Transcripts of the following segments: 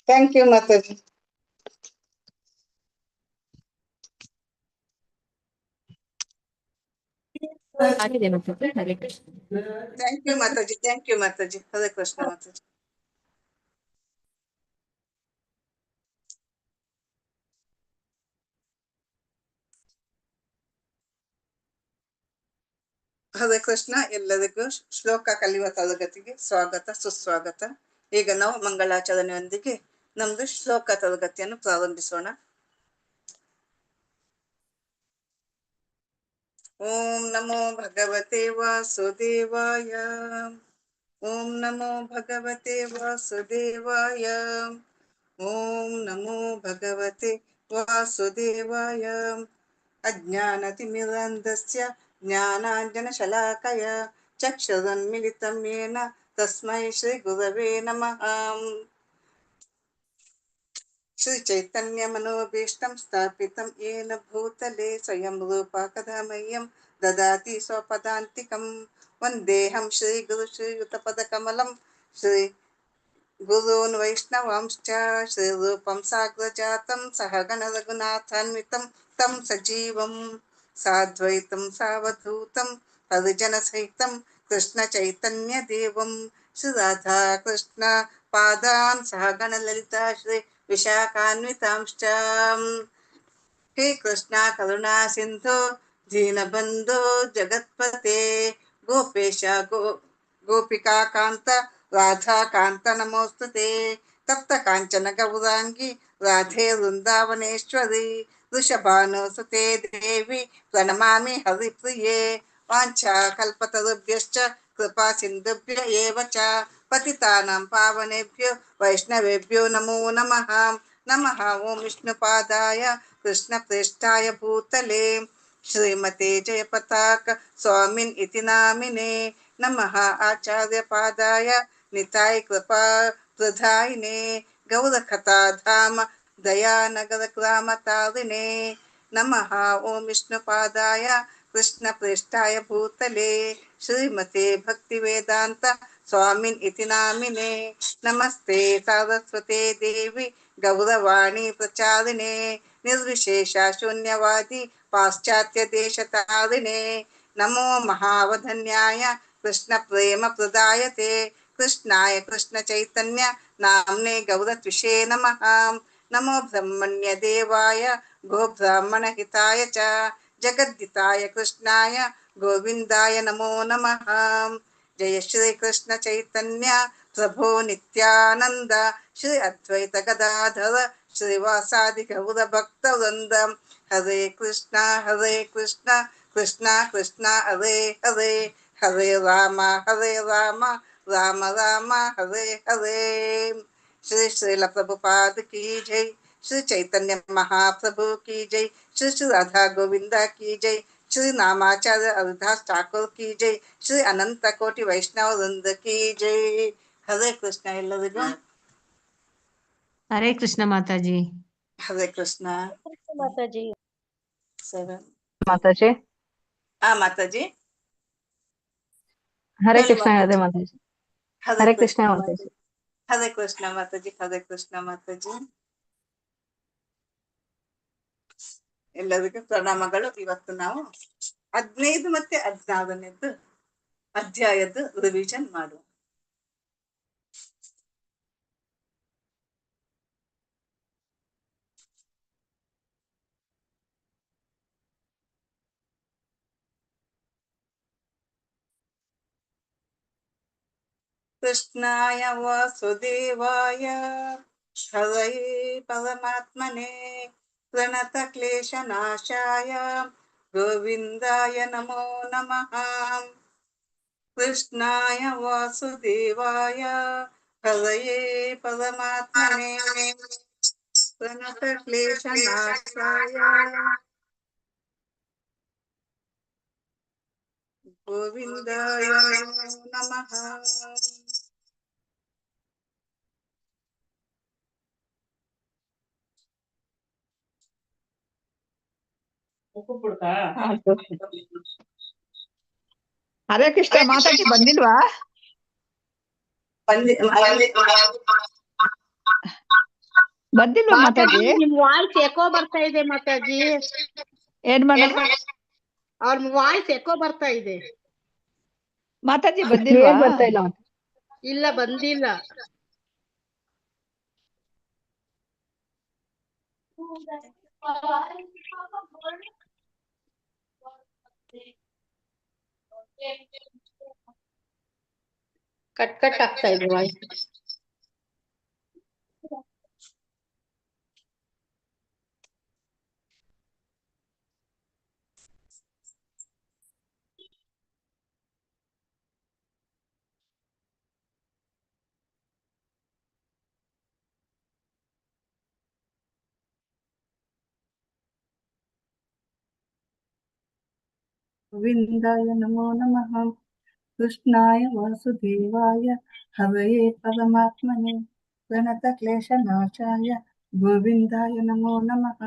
Thank you ಮಾತಾಜಿ. ಆಗಿದೆ ಮಾತಾಜಿ. ಹರೇ ಕೃಷ್ಣ. ಥ್ಯಾಂಕ್ ಯು ಮಾತಾಜಿ. ಥ್ಯಾಂಕ್ ಯು ಮಾತಾಜಿ. ಹರೇ ಕೃಷ್ಣ ಮಾತಾಜಿ. ಹರೇ ಕೃಷ್ಣ. ಎಲ್ಲರಿಗೂ ಶ್ಲೋಕ ಕಲಿಯುವ ತರಗತಿಗೆ ಸ್ವಾಗತ ಸುಸ್ವಾಗತ. ಈಗ ನಾವು ಮಂಗಳಾಚರಣೆಯೊಂದಿಗೆ ನಮ್ದು ಶ್ಲೋಕ ತರಗತಿಯನ್ನು ಪ್ರಾರಂಭಿಸೋಣ. ಓಂ ನಮೋ ಭಗವತೆ ವಾಸುದೇವಾಯ. ಓಂ ನಮೋ ಭಗವತೆ ವಾಸುದೇವಾಯ. ಓಂ ನಮೋ ಭಗವತೆ ವಾಸುದೇವಾಯ. ಅಜ್ಞಾನತಿಮಿರಾಂಧಸ್ಯ ಜ್ಞಾನಾಂಜನಶಲಾಕಯ ಚಕ್ಷುರುನ್ಮಿಲಿತಂ ಯೇನ ತಸ್ಮೈ ಶ್ರೀ ಗುರವೇ ನಮಃ. ಶ್ರೀ ಚೈತನ್ಯ ಮನೋಭೀಷ್ಟಂ ಸ್ಥಾಪಿತಂ ಯೇನ ಭೂತಲೆ ಸ್ವಯಂ ರೂಪ ಕದಾ ಮಹ್ಯಂ ದದಾತಿ ಸ್ವಪದಾಂತಿಕಂ. ವಂದೇಹಂ ಶ್ರೀ ಗುರು ಶ್ರೀಯುತಪದ ಕಮಲಂ ಶ್ರೀ ಗುರೂನ್ ವೈಷ್ಣವಾಂಶ್ಚ ಶ್ರೀರೂಪಂ ಸಾಗ್ರಜಾತಂ ಸಹಗಣ ರಘುನಾಥಾನ್ವಿತಂ ತಂ ಸಜೀವಂ ಸಾದ್ವೈತಂ ಸಾವಧೂತಂ ಪರಿಜನ ಸಹಿತಂ ಕೃಷ್ಣ ಚೈತನ್ಯ ದೇವಂ ಶ್ರೀ ರಾಧಾ ಕೃಷ್ಣ ಪಾದಾನ್ ಸಹಗಣ ಲಲಿತಾ ಶ್ರೀ ವಿಶಾಖಾನ್ವಿತಾಂಶ್ಚ. ಹೇ ಕೃಷ್ಣ ಕರುಣಾ ಸಿಂಧು ದೀನಬಂಧು ಜಗತ್ಪತೆ ಗೋಪೇಶ ಗೋಪಿಕಾ ಕಾಂತ ರಾಧಾ ಕಾಂತ ನಮೋಸ್ತುತೆ. ತಪ್ತ ಕಾಂಚನ ಗೌರಾಂಗಿ ರಾಧೆ ವೃಂದಾವನೇಶ್ವರಿ ವೃಷಭಾನುಸುತೆ ದೇವಿ ಪ್ರಣಮಾಮಿ ಹರಿಪ್ರಿಯೆ. ವಾಂಛಾ ಕಲ್ಪತರುಭ್ಯಶ್ಚ ಕೃಪಾ ಸಿಂಧುಭ್ಯ ಏವ ಚ ಪತಿತಾನಾಂ ಪಾವನೇಭ್ಯೋ ವೈಷ್ಣವೇಭ್ಯೋ ನಮೋ ನಮಃ. ನಮಃ ಓಂ ವಿಷ್ಣುಪಾದಾಯ ಕೃಷ್ಣ ಪ್ರೇಷ್ಠಾಯ ಭೂತಲೆ ಶ್ರೀಮತೆ ಜಯಪತಾಕ ಸ್ವಾಮಿನ್ ಇತಿ ನಾಮಿನೇ. ನಮಃ ಆಚಾರ್ಯ ಪಾದಾಯ ನಿತಾಯ ಕೃಪಾ ಪ್ರಧಾಯಿನೇ ಗೌರಕಥಾಧಾಮ ದಯಾನಗರ ಗ್ರಾಮ ತಾರಿಣೇ. ನಮಃ ಓಂ ವಿಷ್ಣುಪಾದಾಯ ಕೃಷ್ಣ ಪ್ರೇಷ್ಠಾಯ ಭೂತಲೆ ಶ್ರೀಮತೆ ಭಕ್ತಿ ವೇದಾಂತ ಸ್ವಾಮಿನ್ ಇತಿ ನಾಮಿನೇ. ನಮಸ್ತೆ ಸಾರಸ್ವತೆ ದೇವಿ ಗೌರವಾಣಿ ಪ್ರಚಾರಿಣೆ ನಿರ್ವಿಶೇಷ ಶೂನ್ಯವಾದಿ ಪಾಶ್ಚಾತ್ಯ ದೇಶ ತಾರಿಣೆ. ನಮೋ ಮಹಾವಧನ್ಯಾಯ ಕೃಷ್ಣ ಪ್ರೇಮ ಪ್ರದಾಯತೆ ಕೃಷ್ಣಾಯ ಕೃಷ್ಣ ಚೈತನ್ಯ ನಾಮ್ನೆ ಗೌರತ್ವಿಷೇ ನಮಃ. ನಮೋ ಬ್ರಹ್ಮಣ್ಯ ದೇವಾಯ ಗೋ ಬ್ರಾಹ್ಮಣ ಹಿತಾಯ ಚ ಜಗದ್ದಿತಾಯ ಕೃಷ್ಣಾಯ ಗೋವಿಂದಾಯ ನಮೋ ನಮಃ. ಜಯ ಶ್ರೀ ಕೃಷ್ಣ ಚೈತನ್ಯ ಪ್ರಭೋ ನಿತ್ಯಾನಂದ ಶ್ರೀ ಅದ್ವೈತ ಗದಾಧರ ಶ್ರೀವಾಸಾದಿ ಗೌರ ಭಕ್ತ ವೃಂದ. ಹರೇ ಕೃಷ್ಣ ಕೃಷ್ಣ ಕೃಷ್ಣ ಹರೇ ಹರೇ ಹರೇ ರಾಮ ರಾಮ ರಾಮ ಹರೇ ಹರೇ. ಶ್ರೀ ಶ್ರೀಲ ಪ್ರಭುಪಾದ ಕಿ ಜೈ. ಶ್ರೀ ಚೈತನ್ಯ ಮಹಾಪ್ರಭು ಕಿ ಜೈ. ಶ್ರೀ ಶ್ರೀ ರಾಧಾ ಗೋವಿಂದ ಕಿ ಜೈ. ಶ್ರೀ ನಾಮಾಚಾರ್ಯ ಹರಿದಾಸ್ ಠಾಕೂರ್ ಕಿ ಜೈ. ಶ್ರೀ ಅನಂತ ಕೋಟಿ ವೈಷ್ಣವ ವೃಂದ ಕಿ ಜೈ. ಹರೇ ಕೃಷ್ಣ ಎಲ್ಲರಿಗೂ. ಹರೇ ಕೃಷ್ಣ ಮಾತಾಜಿ. ಹರೇ ಕೃಷ್ಣ ಮಾತಾಜಿ. ಮಾತಾಜಿ. ಮಾತಾಜಿ. ಹರೇ ಕೃಷ್ಣ. ಹರೇ ಮಾತಾಜಿ. ಹರೇ ಕೃಷ್ಣ ಮಾತಾಜಿ. ಹರೇ ಕೃಷ್ಣ ಮಾತಾಜಿ. ಹರೇ ಕೃಷ್ಣ ಮಾತಾಜಿ. ಎಲ್ಲರಿಗೂ ಪ್ರಣಾಮಗಳು. ಇವತ್ತು ನಾವು 15 ಮತ್ತೆ 16ನೇದು ಅಧ್ಯಾಯದ ರಿವಿಷನ್ ಮಾಡುವ. ಕೃಷ್ಣಾಯ ವಾಸುದೇವಾಯ ಹರಯೇ ಪರಮಾತ್ಮನೇ ಪ್ರಣತ ಕ್ಲೇಶ ನಾಶಾಯ ಗೋವಿಂದಾಯ ನಮೋ ನಮಃ. ಕೃಷ್ಣಾಯ ವಾಸುದೇವಾಯ ಹರಯೇ ಪರಮಾತ್ಮನೇ ಪ್ರಣತ ಕ್ಲೇಶ ನಾಶಾಯ ಗೋವಿಂದಾಯ ನಮೋ ನಮಃ. ಹರೇ ಕೃಷ್ಣ ಮಾತಾಡಿ ಬಂದಿಲ್ವಾ? ಬಂದಿಲ್ವಾ ಮಾತಾಜಿ? ನಿಮ್ ವಾಯ್ಸ್ ಎಕೋ ಬರ್ತಾ ಇದೆ ಮಾತಾಜಿ. ಏನ್ ಮಾಡೋದು? ಅವ್ರ ವಾಯ್ಸ್ ಎಕೋ ಬರ್ತಾ ಇದೆ. ಮಾತಾಜಿ ಬಂದಿಲ್ವಾ? ಹೇಗ್ ಬರ್ತಾ ಇಲ್ಲ ಮತ್ತೆ? ಇಲ್ಲ ಬಂದಿಲ್ಲ. ಕಟ್ ಕಟ್ ಆಗ್ತಾ ಇದೆ ವಾಯ್ಸ್. ಗೋವಿಂದಾಯ ನಮೋ ನಮಃ. ಕೃಷ್ಣಾಯ ವಾಸುದೇವಾಯ ಹರಯೇ ಪರಮಾತ್ಮನೆ ಪ್ರಣತ ಕ್ಲೇಶ ನಾಶಾಯ ಗೋವಿಂದಾಯ ನಮೋ ನಮಃ.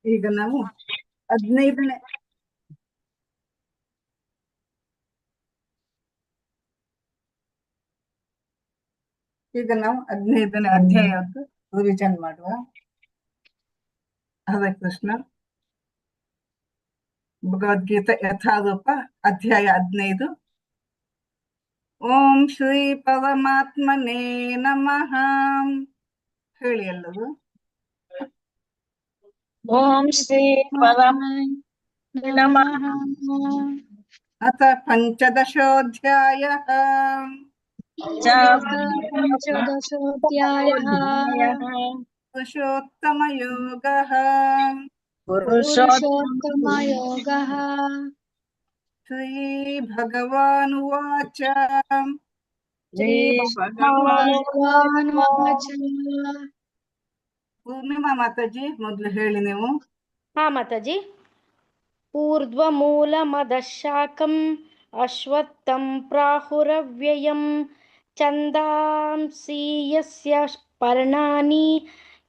ಈಗ ನಾವು 15ನೇ ಈಗ ನಾವು 15ನೇ ಅಧ್ಯಾಯಕ್ಕೆ ರಿವಿಷನ್ ಮಾಡುವ. ಹರೇ ಕೃಷ್ಣ. ಭಗವದ್ಗೀತೆ ಯಥಾರೂಪ ಅಧ್ಯಾಯ 15. ಓಂ ಶ್ರೀ ಪರಮಾತ್ಮನೇ ನಮಃ. ಹೇಳಿ ಎಲ್ಲರೂ. ಓಂ ಶ್ರೀ ಪರಮ ನಮಃ. ಅಥ ಪಂಚದಶೋಧ್ಯಾಯಃ. ಪಂಚದಶೋಧ್ಯಾಯಃ ಪುರುಷೋತ್ತಮಯೋಗಃ. ಪುರುಷೋತ್ತಮಯೋಗಃ. ಶ್ರೀ ಭಗವಾನುವಾಚ. ಶ್ರೀ ಭಗವಾನುವಾಚ. ಪೂರ್ಣಿಮಾ ಮಾತಾಜಿ ಮೊದಲು ಹೇಳಿ ನೀವು. ಹಾ ಮಾತಾಜಿ. ಊರ್ಧ್ವಮೂಲಮದಶಾಖಂ ಅಶ್ವತ್ಥಂ ಪ್ರಾಹುರವ್ಯಯಂ ಛಂದಾಂಸಿ ಯಸ್ಯ ಪರ್ಣಾನಿ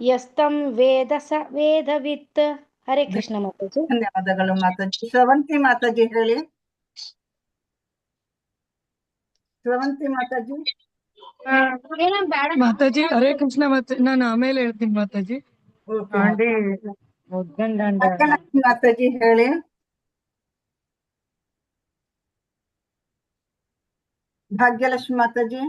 ಯಸ್ತಂ ವೇದ ಸ ವೇದವಿತ್. ಹರೇ ಕೃಷ್ಣ ಮಾತಾಜಿ. ಧನ್ಯವಾದಗಳು ಮಾತಾಜಿ. ಸ್ರವಂತಿ ಮಾತಾಜಿ ಹೇಳಿ. ಸ್ರವಂತಿ ಮಾತಾಜಿ. ಮಾತಾಜಿ ಹರೇ ಕೃಷ್ಣ. ನಾನು ಆಮೇಲೆ ಹೇಳ್ತೀನಿ ಮಾತಾಜಿ. ಭಾಗ್ಯಲಕ್ಷ್ಮಿ ಮಾತಾಜಿ ಹೇಳಿ. ಭಾಗ್ಯಲಕ್ಷ್ಮಿ ಮಾತಾಜಿ.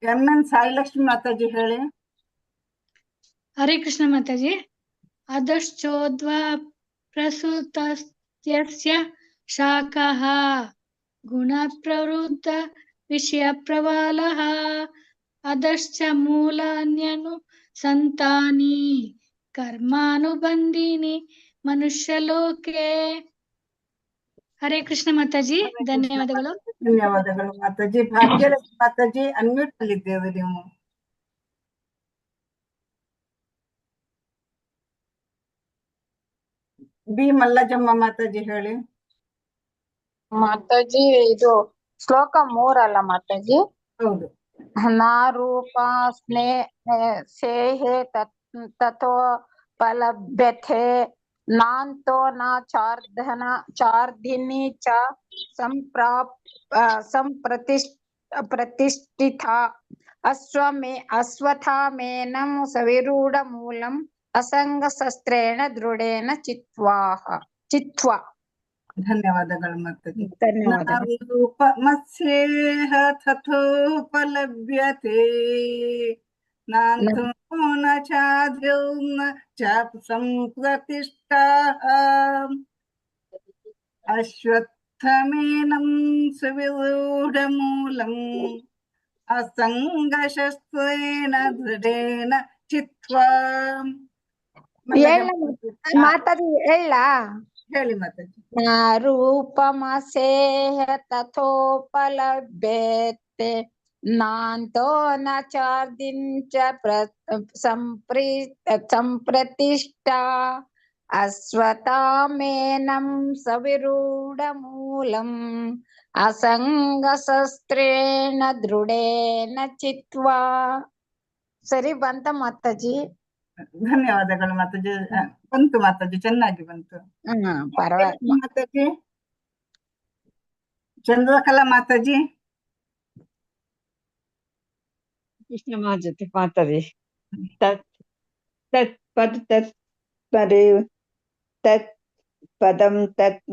ಎನ್ ಸಾಯಿಲಕ್ಷ್ಮಿ ಮಾತಾಜಿ ಹೇಳಿ. ಹರೇ ಕೃಷ್ಣ ಮಾತಾಜಿ. ಅಧಶ್ಚೋದ್ವ ಪ್ರಸೂತಸ್ಯ ಶಾಖಃ ಗುಣ ಪ್ರವೃದ್ಧ ವಿಷಯ ಪ್ರಬಲಃ ಅಧಶ್ಚ ಮೂಲಾನ್ಯನು ಸಂತಾನಿ ಕರ್ಮಾನುಬಂಧಿನಿ ಮನುಷ್ಯಲೋಕೆ. ಹರೇ ಕೃಷ್ಣ ಮಾತಾಜಿ. ಧನ್ಯವಾದಗಳು. ಧನ್ಯವಾದಗಳು ಮಾತಾಜಿ. ಭಾಗ್ಯಲಕ್ಷ್ಮಿ ಮಾತಾಜಿ ಅನ್ಮ್ಯೂಟ್ ಅಲ್ಲಿದ್ದೇವೆ ನೀವು. ಬಿ ಮಲ್ಲಜಮ್ಮ ಮಾತಾಜಿ ಹೇಳಿ. ಮಾತಾಜಿ ಇದು ಶ್ಲೋಕ 3 ಅಲ್ಲ ಮಾತಾಜಿ? ಹೌದು. ನಾ ರೂಪ ಸೇಹೆ ತಥೋಪಲಭ್ಯತೆ ನಾಂತೋ ನ ಚಾರ್ಧಿನಿ ಚ ಪ್ರತಿಷ್ಠಿತಾ ಅಶ್ವತ್ಥಾಮೇನಂ ಸವಿರೂಢ ಮೂಲಂ ಅಸಂಗಶಸ್ತ್ರೇಣ ದೃಢೇನ ಚಿತ್ವಾ. ಧನ್ಯವಾದಗಳು ಮಾತಾಜಿ. ಧನ್ಯವಾದಗಳು. ರೂಪಮಸ್ಯೇಹ ತಥೋಪಲಭ್ಯತೆ ನಾಂತೋ ನ ಚಾರ್ಧಿರ್ನ ಚ ಸಂಪ್ರತಿಷ್ಠಾಃ ಅಶ್ವತ್ಥಮೇನಂ ಸುವಿರೂಢಮೂಲಂ ಅಸಂಗಶಸ್ತ್ರೇಣ ದೃಢೇನ ಚಿತ್ವಾ. ಮಾತಾಡಿ ಹೇಳ. ಹೇಳಿ ಮಾತಾಜಿ. ರೂಪಮಸೇಹ ತಥೋಪಲಭ್ಯತೆ ನಾಂತೋ ನ ಚಾರ್ಧಿಂಚ ಸಂಪ್ರತಿಷ್ಠಾ ಅಶ್ವತ್ಥಾಮೇನಂ ಸವಿರೂಢ ಮೂಲಂ ಅಸಂಗಶಸ್ತ್ರೇಣ ದೃಢೇನ ಚಿತ್ವಾ. ಸರಿ ಬಂತ ಮಾತಾಜಿ? ಧನ್ಯವಾದಗಳು ಮಾತಾಜಿ. ಬಂತು ಮಾತಾಜಿ, ಚೆನ್ನಾಗಿ ಬಂತು. ಪರವಾಗಿಲ್ಲ ಮಾತಾಜಿ. ಚಂದ್ರಕಲಾ ಮಾತಾಜಿ. ಕೃಷ್ಣ ಮಾತಾಜಿ. ತತ್ ಪದಂ ತತ್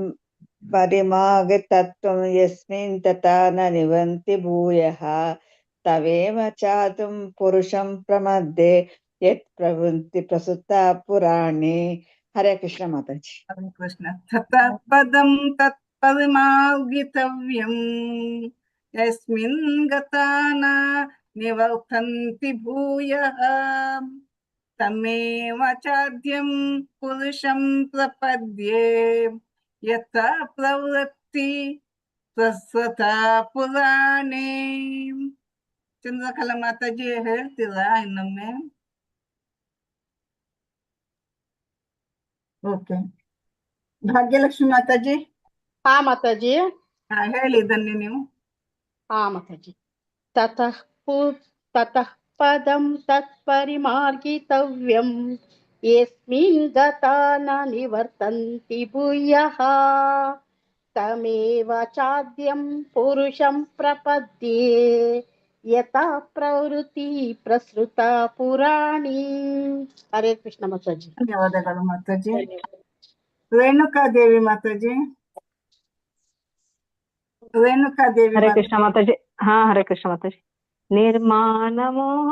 ಪರಿಮಾಗ ತತ್ವಂ ಯಸ್ಮಿನ್ ತಥಾ ನ ನಿವಂತಿ ಭೂಯಃ ತವೇವ ಚಾತುಂ ಪುರುಷಂ ಪ್ರಮದ್ಯೆ ಯತ್ ಪ್ರವೃತ್ತಿ ಪ್ರಸುತ್ತ ಪುರಾಣಿ. ಹರೇ ಕೃಷ್ಣ ಮಾತಾಜಿ. ಹರೇ ಕೃಷ್ಣ. ತತಃ ಪದಂ ತತ್ ಪರಿಮಾರ್ಗಿತವ್ಯಂ ಯಸ್ಮಿನ್ ಗತಾ ನ ನಿವರ್ತಂತಿ ಭೂಯಃ ತಮೇವ ಚಾದ್ಯಂ ಪುರುಷಂ ಪ್ರಪದ್ಯೆ ಯಥಾ ಪ್ರವೃತ್ತಿ ಪ್ರಸ್ತುತ ಪುರಾಣೇ. ಚಂದ್ರಕಲಾ ಮಾತಾಜಿ ಹೇಳ್ತೀರಾ ಇನ್ನೊಮ್ಮೆ? ಓಕೆ. ಭಾಗ್ಯಲಕ್ಷ್ಮಿ ಮಾತಾಜಿ. ಹಾ ಮಾತಾಜಿ. ಹೇಳಿ ಇದನ್ನೇ ನೀವು. ಹಾ ಮಾತಾಜಿ. ತತಃ ಪದಂ ತತ್ಪರಿಮಾರ್ಗಿತವ್ಯಂ ಯಸ್ಮಿನ್ ಗತಾ ನ ನಿವರ್ತಂತಿ ಭೂಯಃ ತಮೇವ ಚಾದ್ಯಂ ಪುರುಷಂ ಪ್ರಪದ್ಯೆ ಯಥಾ ಪ್ರವೃತ್ತಿ ಪ್ರಸೃತ ಪುರಾಣಿ. ಹರೇ ಕೃಷ್ಣ ಮಾತಾಜಿ. ಧನ್ಯವಾದಗಳು ಮಾತಾಜಿ. ರೇಣುಕಾದೇವಿ ಮಾತಾಜಿ. ರೇಣುಕಾದೇವಿ ಹರೇ ಕೃಷ್ಣ ಮಾತಾಜಿ. ಹಾ, ಹರೇ ಕೃಷ್ಣ ಮಾತಾಜಿ. ನಿರ್ಮಾಣ ಮೋಹ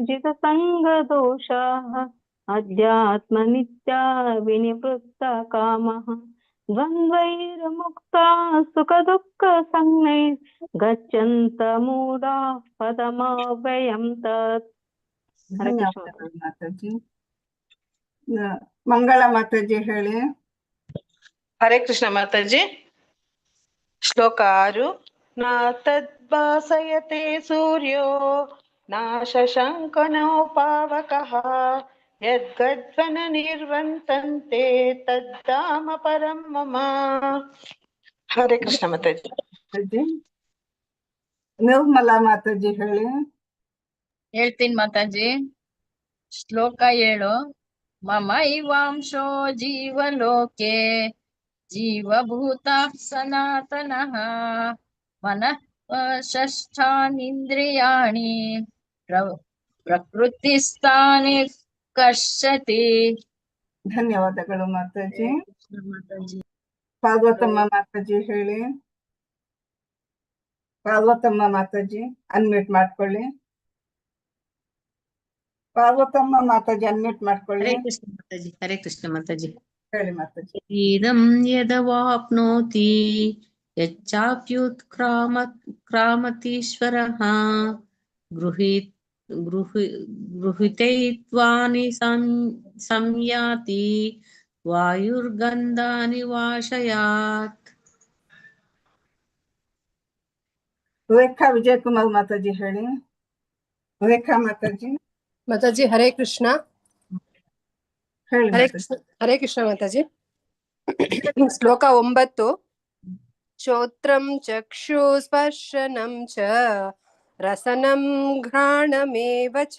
ಜಿತ ಸಂಗ ದೋಷ ಅಧ್ಯಾತ್ಮ ನಿತ್ಯ ವಿನಿವೃತ್ತ ಕಾಮ ದ್ವಂದ್ವೈರ್ ಮುಕ್ತ ಸುಖ ದುಃಖ ಸಂಜ್ಞೈ ಗಚ್ಚಂತ ಮೂಢ ಪದಮವ್ಯಯಂ ತತ್. ಹರೇ ಕೃಷ್ಣ ಧನ್ಯವಾದಗಳು ಮಾತಾಜಿ. ಮಂಗಳ ಮಾತಾಜಿ ಹೇಳಿ. ಹರೇ ಕೃಷ್ಣ ಮಾತಾಜಿ. ಶ್ಲೋಕ 6. ನ ತದ್ಭಾಸಯತೆ ಸೂರ್ಯೋ ನ ಶಶಂಕನೋ ಪಾವಕಃ ಯದ್ಗಜ್ವನ ನಿರ್ವಂತಂತೆ ತದ್ದಾಮ ಪರಂ ಮಮ. ಹರೇ ಕೃಷ್ಣ ಮಾತಾಜಿ. ಮಾತಾಜಿ. ನಿರ್ಮಲಾ ಮಾತಾಜಿ ಹೇಳಿ. ಹೇಳ್ತೀನಿ ಮಾತಾಜಿ. ಶ್ಲೋಕ 7. ಮಮ ಇವಾಂಶೋ ಜೀವಲೋಕೆ ಜೀವಭೂತ ಸನಾತನಃ ಮನಃ ಷಷ್ಠಾನೀಂದ್ರಿಯಾಣಿ ಪ್ರಕೃತಿಸ್ಥಾನಿ ಕರ್ಷತಿ. ಧನ್ಯವಾದಗಳು ಮಾತಾಜಿ. ಮಾತಾಜಿ. ಪಾರ್ವತಮ್ಮ ಮಾತಾಜಿ ಹೇಳಿ. ಪಾರ್ವತಮ್ಮ ಮಾತಾಜಿ ಅನ್ಮ್ಯೂಟ್ ಮಾಡ್ಕೊಳ್ಳಿ. ಪಾರ್ವತಮ್ಮ ಮಾತಾಜಿ ಅನ್ಮ್ಯೂಟ್ ಮಾಡ್ಕೊಳ್ಳಿ. ಹರೇ ಕೃಷ್ಣ ಮಾತಾಜಿ. ಹರೇ ಕೃಷ್ಣ ಮಾತಾಜಿ. ಹೇಳಿ ಮಾತಾಜಿ. ಇದಂ ಯದವಾಪ್ನೋತಿ ಯಚ್ಚಾಪ್ಯುತ್ಕ್ರಾಮತೀಶ್ವರಃ ಗೃಹೀತೈತ್ವಾನಿ ಸಂಯಾತಿ ವಾಯುರ್ಗಂಧಾನಿ ವಾಶಯಾತ್. ರೇಖಾ ವಿಜಯಕುಮಾರ್ ಮಾತಾಜಿ ಹೇಳಿ. ರೇಖಾ ಮಾತಾಜಿ ಮಾತಾಜಿ ಹರೇ ಕೃಷ್ಣ. ಹೇಳಿ ಹರೇ ಮಾತಾಜಿ. ಕೃಷ್ಣ, ಹರೇ ಕೃಷ್ಣ ಮಾತಾಜಿ. ಶ್ಲೋಕ 9. ಶ್ರೋತ್ರಂ ಚಕ್ಷು ಸ್ಪರ್ಶನಂ ಚ ರಸನಂ ಘ್ರಾಣಮೇವ ಚ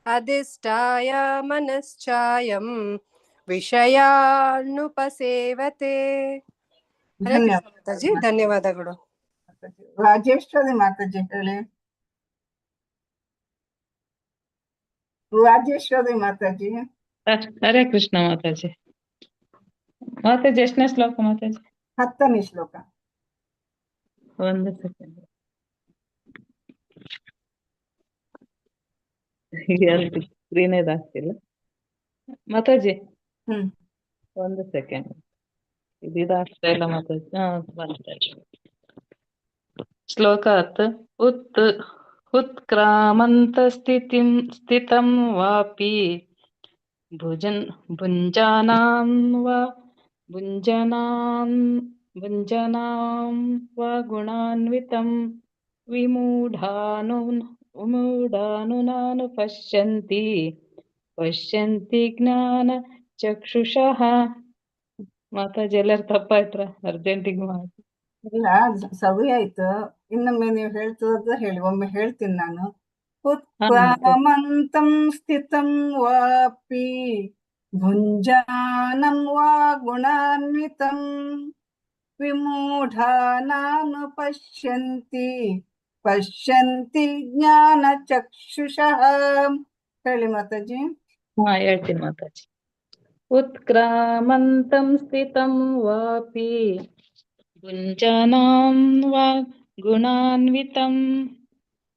ಅಧಿಷ್ಠಾಯ ಮನಶ್ಚಾಯಂ ವಿಷಯಾನುಪಸೇವತೆ. ಹರೇ ಕೃಷ್ಣ ಮಾತಾಜಿ. ಧನ್ಯವಾದಗಳು. ರಾಜೇಶ್ವರಿ ಮಾತಾಜಿ ಹೇಳಿ. ರಾಜೇಶ್ವರಿ ಮಾತಾಜಿ. ಹರೇ ಕೃಷ್ಣ ಮಾತಾಜಿ. ಮಾತಾಜಿ ಎಷ್ಟನೇ ಶ್ಲೋಕ ಮಾತಾಜಿ? 10ನೇ ಶ್ಲೋಕ. ಒಂದು ಸೆಕೆಂಡ್. ಸ್ಕ್ರೀನೇ ಆಗ್ತಿಲ್ಲ ಮಾತಾಜಿ. ಒಂದು ಸೆಕೆಂಡ್. ಇದಾಗ್ತಾ ಇಲ್ಲ ಮಾತಾಜಿ. ಶ್ಲೋಕ 10. ಉತ್ಕ್ರಾಮಂತ ಸ್ಥಿತಂ ವಾಪಿ ಭುಂಜಾನಾಂ ವಾ ಗುಣಾನ್ವಿತಂ ವಿಮೂಢಾನುನಾನು ಪಶ್ಯಂತಿ ಜ್ಞಾನ ಚಕ್ಷುಷಃ. ಮಾತಾಜಿ ಎಲ್ಲರೂ ತಪ್ಪಾಯ್ತ್ರ? ಅರ್ಜೆಂಟಿಗೆ ಮಾಡಿ. ಇಲ್ಲ, ಸವಿ ಆಯ್ತು. ಇನ್ನೊಮ್ಮೆ ನೀವು ಹೇಳ್ತಿರೋದು ಹೇಳಿ. ಒಮ್ಮೆ ಹೇಳ್ತೀನಿ ನಾನು. ಉತ್ಕ್ರಾಮಂತಂ ಸ್ಥಿತಂ ವಾಪಿ ಭುಂಜಾನಂ ವಾ ಗುಣಾನ್ವಿತಂ ವಿಮೂಢಾನಾನು ಪಶ್ಯಂತಿ ಜ್ಞಾನ ಚಕ್ಷುಷಃ. ಹೇಳಿ ಮಾತಾಜಿ. ಹೇಳ್ತೀನಿ ಮಾತಾಜಿ. ಉತ್ಕ್ರಾಮಂತಂ ಸ್ಥಿತಂ ವಾಪಿ ಭುಂಜಾನಾಂ ವಾ ಗುಣಾನ್ವಿತಂ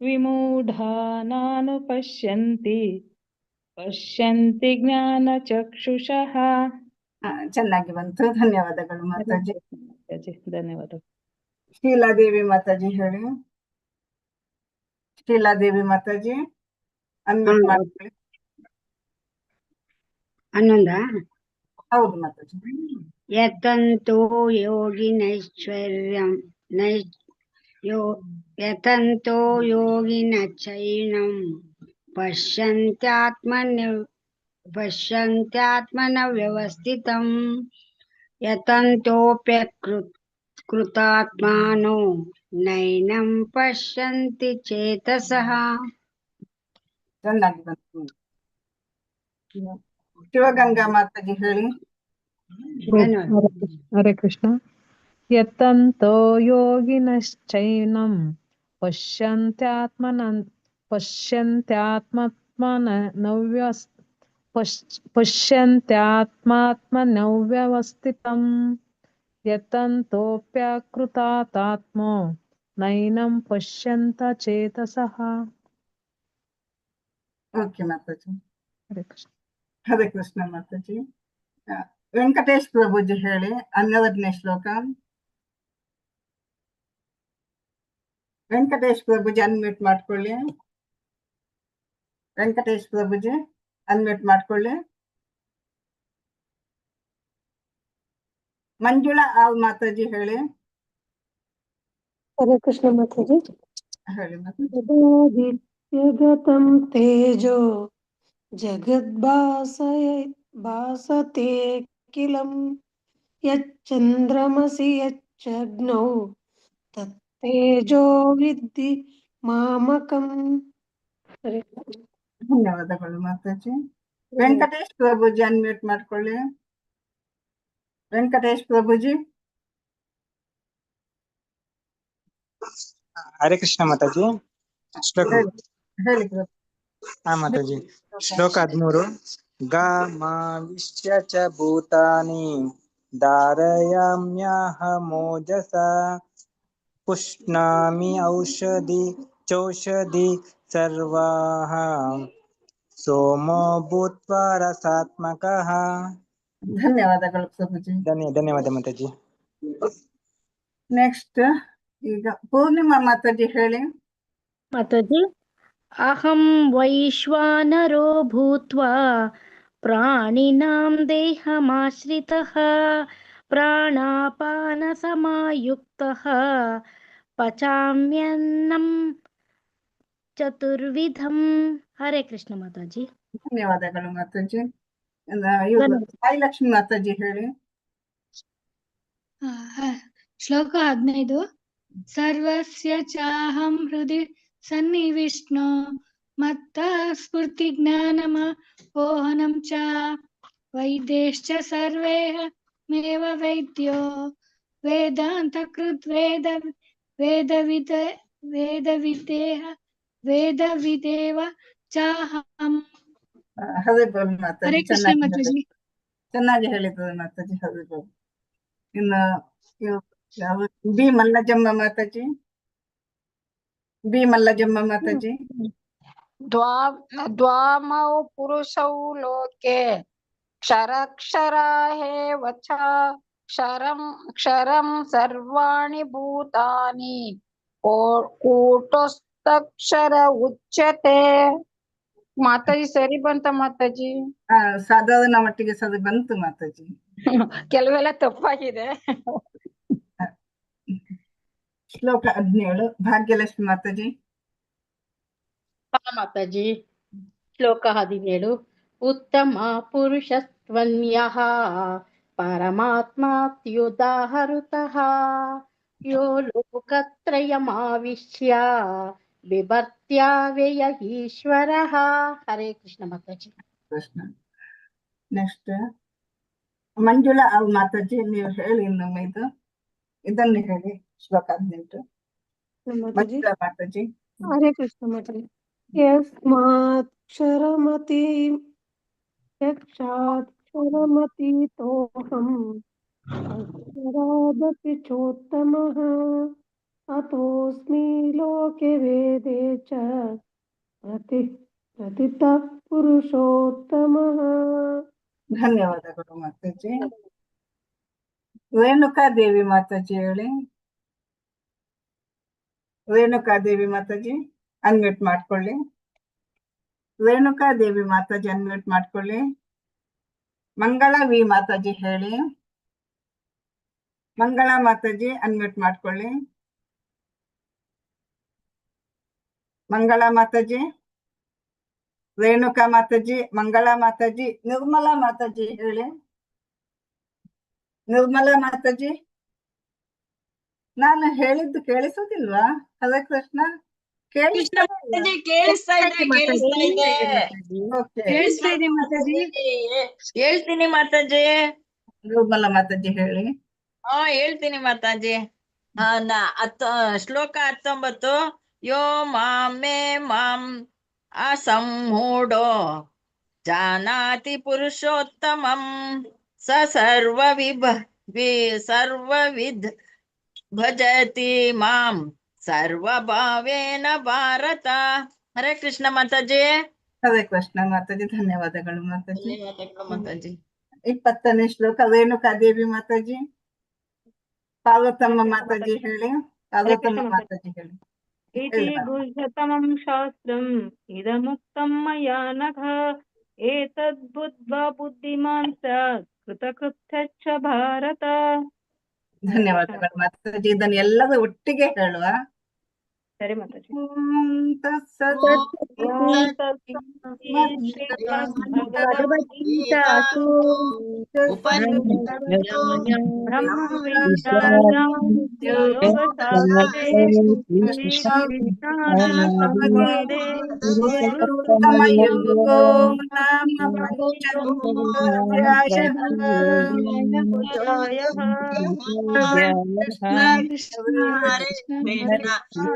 ವಿಮೂಢಾನಾನು ಪಶ್ಯಂತಿ ಜ್ಞಾನ ಚಕ್ಷುಷಃ. ಚೆನ್ನಾಗಿ ಬಂತು. ಧನ್ಯವಾದಗಳು ಮಾತಾಜಿ. ಧನ್ಯವಾದಗಳು. ಶೀಲಾದೇವಿ ಮಾತಾಜಿ ಹೇಳಿ. ಶೀಲಾದೇವಿ ಮಾತಾಜಿ ಅನ್ಮ್ಯೂಟ್ ಮಾಡ್ಕೊಳ್ಳಿ. 11. ಹೌದು ಮಾತಾಜಿ. ಯತಂತೋ ಯೋಗಿನೈಶ್ವರ್ಯಂ ಯತಂತೋ ಯೋಗಿನಚೈನಂ ಪಶ್ಯಂತ್ಯಾತ್ಮನ ವ್ಯವಸ್ಥಿತಂ ಯತಂತೋಪ್ಯಕೃತಾತ್ಮಾನೋ ನೈನಂ ಪಶ್ಯಂತಿ ಚೇತಸಃ. ಚೆನ್ನಾಗಿ ಬಂತು. ಶಿವಗಂಗಾ ಮಾತಾಜಿ ಹೇಳಿ. ಹರೇ ಕೃಷ್ಣ. ಯತಂತೋ ಯೋಗಿನಶ್ಚೈನಂ ಪಶ್ಯಂತ್ಯಾತ್ಮಾತ್ಮನವ್ಯವಸ್ಥಿತಂ ಯತಂತೋಪ್ಯಕೃತಾತ್ಮೋ ನೈನಂ ಪಶ್ಯಂತ ಚೇತಸಃ. ಓಕೆ ಮಾತಾಜಿ. ಹರೇ ಕೃಷ್ಣ. ಹರೇ ಕೃಷ್ಣ ಮಾತಾಜಿ. ವೆಂಕಟೇಶ್ ಪ್ರಭುಜಿ ಹೇಳಿ 12ನೇ ಶ್ಲೋಕ. ವೆಂಕಟೇಶ್ ಪ್ರಭುಜಿ ಅನ್ಮ್ಯೂಟ್ ಮಾಡ್ಕೊಳ್ಳಿ. ವೆಂಕಟೇಶ್ ಪ್ರಭುಜಿ ಅನ್ಮ್ಯೂಟ್ ಮಾಡ್ಕೊಳ್ಳಿ. ಮಂಜುಳಾ ಆವ್ ಮಾತಾಜಿ ಹೇಳಿ. ಹರೇ ಕೃಷ್ಣ ಮಾತಾಜಿ. ಹೇಳಿ ಮಾತಾಜಿ. ಯದಾದಿತ್ಯಗತಂ ತೇಜೋ ಭಾಸತೆ ಕಿಲಂ ಯಚ್ಚಂದ್ರಮಸಿ ಯಚ್ಚಗ್ನೌ ತತ್ತೇಜೋ ವಿದ್ಧಿ ಮಾಮಕಂ. ಧನ್ಯವಾದಗಳು ಮಾತಾಜಿ. ವೆಂಕಟೇಶ್ ಪ್ರಭುಜಿ ಅನ್ಮ್ಯೂಟ್ ಮಾಡ್ಕೊಳ್ಳಿ. ವೆಂಕಟೇಶ್ ಪ್ರಭುಜಿ. ಹರೇ ಕೃಷ್ಣ ಮಾತಾಜಿ. ಶ್ಲೋಕ ಹೇಳಿ ಪ್ರಭು. ಹಾ ಮಾತಾಜಿ. ಶ್ಲೋಕ 13. ಗ ಮ ವಿಶ್ಯ ಚ ಭೂತಾನಿ ಧಾರಯಾಮ್ಯಹಮೋಜಸ ಪುಷ್ಣಾಮಿ ಚೌಷಧಿ ಸರ್ವಾಹ ಸೋಮೋ ಭೂತ್ವಾ ರಸಾತ್ಮಕಃ. ಧನ್ಯವಾದಗಳು ಪ್ರಭುಜಿ. ಧನ್ಯವಾದ ಮಾತಾಜಿ. ನೆಕ್ಸ್ಟ್ ಈಗ ಪೂರ್ಣಿಮಾ ಮಾತಾಜಿ ಹೇಳಿ. ಮಾತಾಜಿ. ಅಹಂ ವೈಶ್ವಾನರೋ ಭೂತ್ವಾ ಪ್ರಾಣಿನಾಂ ದೇಹಮಾಶ್ರಿತಃ ಪ್ರಾಣಾಪಾನ ಸಮಾಯುಕ್ತಃ ಪಚಾಮ್ಯನ್ನಂ ಚತುರ್ವಿಧಂ. ಹರೇ ಕೃಷ್ಣ ಮಾತಾಜಿ. ಧನ್ಯವಾದಗಳು ಮಾತಾಜಿ. ಇವರು ಸಾಯಿಲಕ್ಷ್ಮಿ ಮಾತಾಜಿ ಹೇಳಿ. ಶ್ಲೋಕ 15. ಸರ್ವಸ್ಯ ಚಾಹಂ ಹೃದಯ ಸನ್ನಿವಿಷ್ಣೋ ಮತ್ತ ಸ್ಫೂರ್ತಿ ಜ್ಞಾನಮ ಓಹನಂ ಚ ವೈದ್ಯಶ್ಚ ಸರ್ವೇಹ ಮೇವ ವೈದ್ಯೋ ವೇದಾಂತ ಕೃತ್ ವೇದವಿದೇವ ಚಾಹಂ. ಹರೇ ಬೋಲ್ ಮಾತಾಜಿ. ಹರೇ ಕೃಷ್ಣ ಮಾತಾಜಿ. ಚೆನ್ನಾಗಿ ಹೇಳಿದ್ರು ಮಾತಾಜಿ. ಹರೇ ಬೋಲ್. ಇನ್ನು ಯಾವ ಬಿ ಮಲ್ಲಜಮ್ಮ ಮಾತಾಜಿ. ಬಿ ಮಲ್ಲಜಮ್ಮ ಮಾತಾಜಿ. ದ್ವಾಮೌ ಪುರುಷೌ ಲೋಕೆ ಕ್ಷರಕ್ಷರಾಹೇವ ಚ ಕ್ಷರಂ ಸರ್ವಾಣಿ ಭೂತಾನಿ ಕೂಟಸ್ಥಕ್ಷರ ಉಚ್ಯತೆ. ಮಾತಾಜಿ ಸರಿ ಬಂತ ಮಾತಾಜಿ? ಸಾಧಾರಣ ಮಟ್ಟಿಗೆ ಸರಿ ಬಂತು ಮಾತಾಜಿ. ಕೆಲವೆಲ್ಲ ತಪ್ಪಾಗಿದೆ. ಶ್ಲೋಕ 17 ಭಾಗ್ಯಲಕ್ಷ್ಮಿ ಮಾತಾಜಿ. ಮಾತಾಜಿ. ಶ್ಲೋಕ 17. ಉತ್ತಮ ಪುರುಷಸ್ತ್ವನ್ಯಃ ಪರಮಾತ್ಮಾತ್ಯುದಾಹೃತಃ ಯೋ ಲೋಕತ್ರಯಮಾವಿಶ್ಯ ಬಿಭರ್ತ್ಯಾವ್ಯಯ ಈಶ್ವರಃ. ಹರೇ ಕೃಷ್ಣ ಮಾತಾಜಿ. ಕೃಷ್ಣ. ನೆಕ್ಸ್ಟ್ ಮಂಜುಳಾ ಅವ್ ಮಾತಾಜಿ ನೀವು ಹೇಳಿ ಇನ್ನೊಮ್ಮೆ ಇದನ್ನು ಹೇಳಿ. ಶ್ಲೋಕ 18 ಮಂಜುಳಾ ಮಾತಾಜಿ. ಹರೇ ಕೃಷ್ಣ ಮಾತಾಜಿ. ಯಕ್ಷಾಕ್ಷರಮತೀತೋಹಂ ಅಕ್ಷರಾದಪಿ ಚೋತ್ತಮಃ ಅತೋಸ್ಮಿ ಲೋಕೆ ವೇದೇ ಚ ಪ್ರತಿತಃ ಪುರುಷೋತ್ತಮಃ. ಧನ್ಯವಾದಗಳು ಮಾತಾಜಿ. ರೇಣುಕಾದೇವಿ ಮಾತಾಜಿ ಹೇಳಿ. ರೇಣುಕಾದೇವಿ ಮಾತಾಜಿ ಅನ್ಮ್ಯೂಟ್ ಮಾಡ್ಕೊಳ್ಳಿ. ರೇಣುಕಾದೇವಿ ಮಾತಾಜಿ ಅನ್ಮ್ಯೂಟ್ ಮಾಡ್ಕೊಳ್ಳಿ. ಮಂಗಳಾ ವಿ ಮಾತಾಜಿ ಹೇಳಿ. ಮಂಗಳಾ ಮಾತಾಜಿ ಅನ್ಮ್ಯೂಟ್ ಮಾಡ್ಕೊಳ್ಳಿ. ಮಂಗಳಾ ಮಾತಾಜಿ. ರೇಣುಕಾ ಮಾತಾಜಿ. ಮಂಗಳಾ ಮಾತಾಜಿ. ನಿರ್ಮಲಾ ಮಾತಾಜಿ ಹೇಳಿ. ನಿರ್ಮಲಾ ಮಾತಾಜಿ. ನಾನು ಹೇಳಿದ್ದು ಕೇಳಿಸೋದಿಲ್ವಾ? ಹರೇ ಕೃಷ್ಣ. ಕೇಳಿಸ್ತಾ ಇದೆ ಮಾತಾಜಿ. ಹೇಳ್ತೀನಿ ಮಾತಾಜಿ. ನಿರ್ಮಲಾ ಮಾತಾಜಿ ಹೇಳಿ. ಹೇಳ್ತೀನಿ ಮಾತಾಜಿ. ಶ್ಲೋಕ 19. ಯೋ ಮಾಮೇ ಮಾಂ ಅಸಂಮೂಢೋ ಜಾನಾತಿ ಪುರುಷೋತ್ತಮಂ ಸ ಸರ್ವವಿದ್ ಭಜತಿ ಮಾಂ ಸರ್ವಭಾವೇನ ಭಾರತ. ಹರೇ ಕೃಷ್ಣ ಮಾತಾಜಿ. ಹರೇ ಕೃಷ್ಣ ಮಾತಾಜಿ. ಧನ್ಯವಾದಗಳು ಮಾತಾಜಿ. ಧನ್ಯವಾದಗಳು ಮಾತಾಜಿ. 20ನೇ ಶ್ಲೋಕ ರೇಣುಕಾದೇವಿ ಮಾತಾಜಿ. ಪಾರ್ವತಮ್ಮ ಮಾತಾಜಿ ಹೇಳಿ. ಪಾರ್ವತಮ್ಮ ಮಾತಾಜಿ ಹೇಳಿ. इति गुह्यतमं शास्त्रम् इदमुक्तं मया नघ एतद्बुद्ध्वा बुद्धिमान् स्यात् कृतकृत्यश्च ಭಾರತ. ಧನ್ಯವಾದಗಳು ಮಾತಾಜಿ. ಇದನ್ನು ಎಲ್ಲರೂ ಒಟ್ಟಿಗೆ ಹೇಳುವ. ಸರಿ ಮಾತಾಜಿ.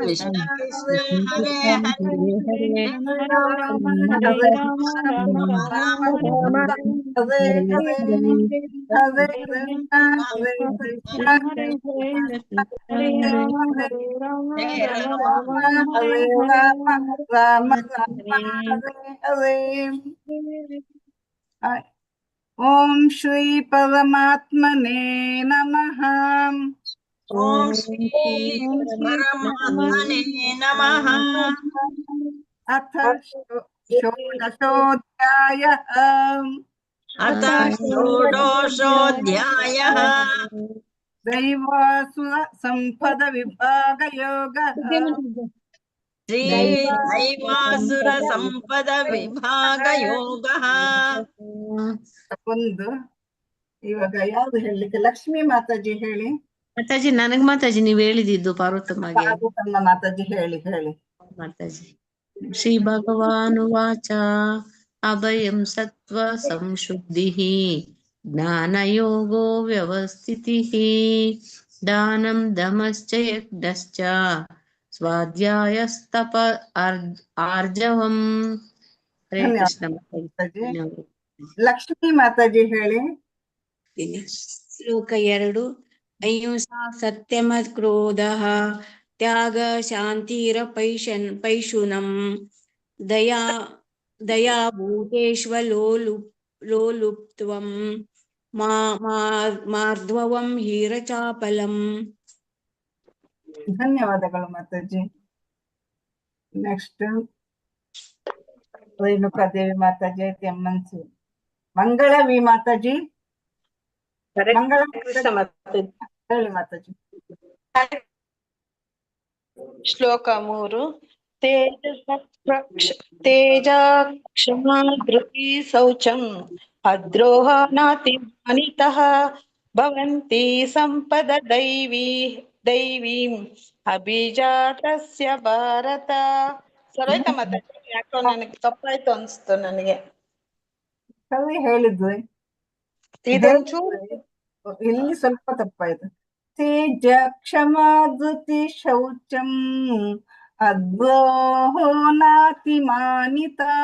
ಕೃಷ್ಣ ಕೃಷ್ಣ ಹರೇ ಹರೇ ಹರೇ ಓಂ ಶ್ರೀ ಪರಮಾತ್ಮನೇ ನಮಃ. ಓಂ ಶ್ರೀ ಪರಮಾತ್ಮನೇ ನಮಃ. ಅಥ ಷೋಡಶೋಧ್ಯಾಯಃ. ಅಥ ಷೋಡಶೋಧ್ಯಾಯಃ. ದೈವಾಸುರ ಸಂಪದ ವಿಭಾಗ ಯೋಗಃ. ಶ್ರೀ ದೈವಾಸುರ ಸಂಪದ ವಿಭಾಗ ಯೋಗಃ. ಒಂದು ಇವಾಗ ಯಾವ್ದು ಹೇಳಲಿಕ್ಕೆ? ಲಕ್ಷ್ಮೀ ಮಾತಾಜಿ ಹೇಳಿ. ಮಾತಾಜಿ ನನಗ್ ಮಾತಾಜಿ ನೀವ್ ಹೇಳಿದಿದ್ದು ಪಾರ್ವತಮ್ಮಗೆ. ಪಾರ್ವತಮ್ಮ ಮಾತಾಜಿ ಹೇಳಿ ಹೇಳಿ. ಮಾತಾಜಿ ಶ್ರೀ ಭಗವಾನುವಾಚ ಅಭಯಂ ಸತ್ವ ಸಂಶುದ್ಧಿಃ ಜ್ಞಾನಯೋಗೋ ವ್ಯವಸ್ಥಿತಿಃ ದಾನಂ ದಮಶ್ಚ ಯಜ್ಞಶ್ಚ ಸ್ವಾಧ್ಯಾಯಸ್ತಪ ಆರ್ಜವಂ. ಹರೇ ಕೃಷ್ಣ ಮಾತಾಜಿ. ಲಕ್ಷ್ಮೀ ಮಾತಾಜಿ ಹೇಳಿ. ಶ್ಲೋಕ 2. ಅಹಿಂಸಾ ಸತ್ಯಮ ಕ್ರೋಧ ತ್ಯಾಗ ಶಾಂತಿರ ಪೈಶುನಂ ದಯಾ ಭೂತೇಶ್ವ ಲೋಲುಪ್ತ್ವಂ ಮಾರ್ಧ್ವಂ ಹೀರಚಾಪಲಂ. ಧನ್ಯವಾದಗಳು ಮಾತಾಜಿ. ನೆಕ್ಸ್ಟ್ ರೇಣುಕಾದೇವಿ ಮಾತಾಜಿ. ಎಮ್ಮನ್ಸಿ ಮಂಗಳವಿ ಮಾತಾಜಿ. ಮಂಗಳ ಹೇಳಿ ಮಾತಾಜಿ. ಶ್ಲೋಕ 3. ತೇಜಾಕ್ಷಮಾ ಧೃತಿ ಶೌಚಂ ಅದ್ರೋಹ ನಾತಿ ಅನಿತಃ ಭವಂತಿ ಸಂಪದ ದೈವೀಂ ಅಭಿಜಾತಸ್ಯ ಭಾರತ. ಸರೋಯ್ತಾ ಮಾತಾಜಿ? ಯಾಕೋ ನನಗೆ ತಪ್ಪಾಯ್ತು ಅನ್ಸ್ತು ನನಗೆ. ಸರಿ ಹೇಳಿದ್ವಿ. ಇಲ್ಲಿ ಸ್ವಲ್ಪ ತಪ್ಪಾಯ್ತು. ತೇಜ ಕ್ಷಮಾ ಧೃತಿ ಶೌಚಂ ಅದ್ರೋಹೋ ನಾತಿ ಮಾನಿತಾ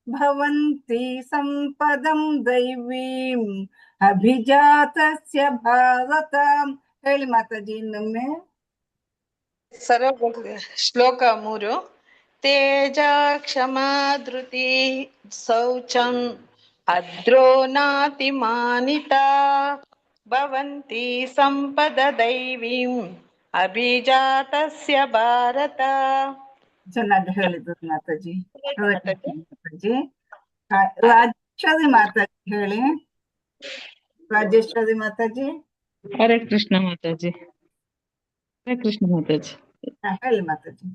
ಭವಂತಿ ಸಂಪದಂ ದೈವೀಂ ಅಭಿಜಾತಸ್ಯ ಭಾರತ. ಹೇಳಿ ಮಾತಾಜಿ ಇನ್ನೊಮ್ಮೆ. ಶ್ಲೋಕ 3. ತೇಜ ಕ್ಷಮಾ ಧೃತಿ ಶೌಚಂ ಅದ್ರೋ ನಾತಿ ಮಾನಿತಾ ಭವಂತಿ ಸಂಪದ ದೈವೀಂ ಅಭಿಜಾತಸ್ಯ ಭಾರತ. ಚೆನ್ನಾಗಿ ಹೇಳಿದ್ರು ಮಾತಾಜಿ. ಮಾತಾಜಿ ರಾಜೇಶ್ವರಿ ಮಾತಾಜಿ ಹೇಳಿ. ರಾಜೇಶ್ವರಿ ಮಾತಾಜಿ. ಹರೇ ಕೃಷ್ಣ ಮಾತಾಜಿ. ಹರೇ ಕೃಷ್ಣ ಮಾತಾಜಿ. ಹೇಳಿ ಮಾತಾಜಿ.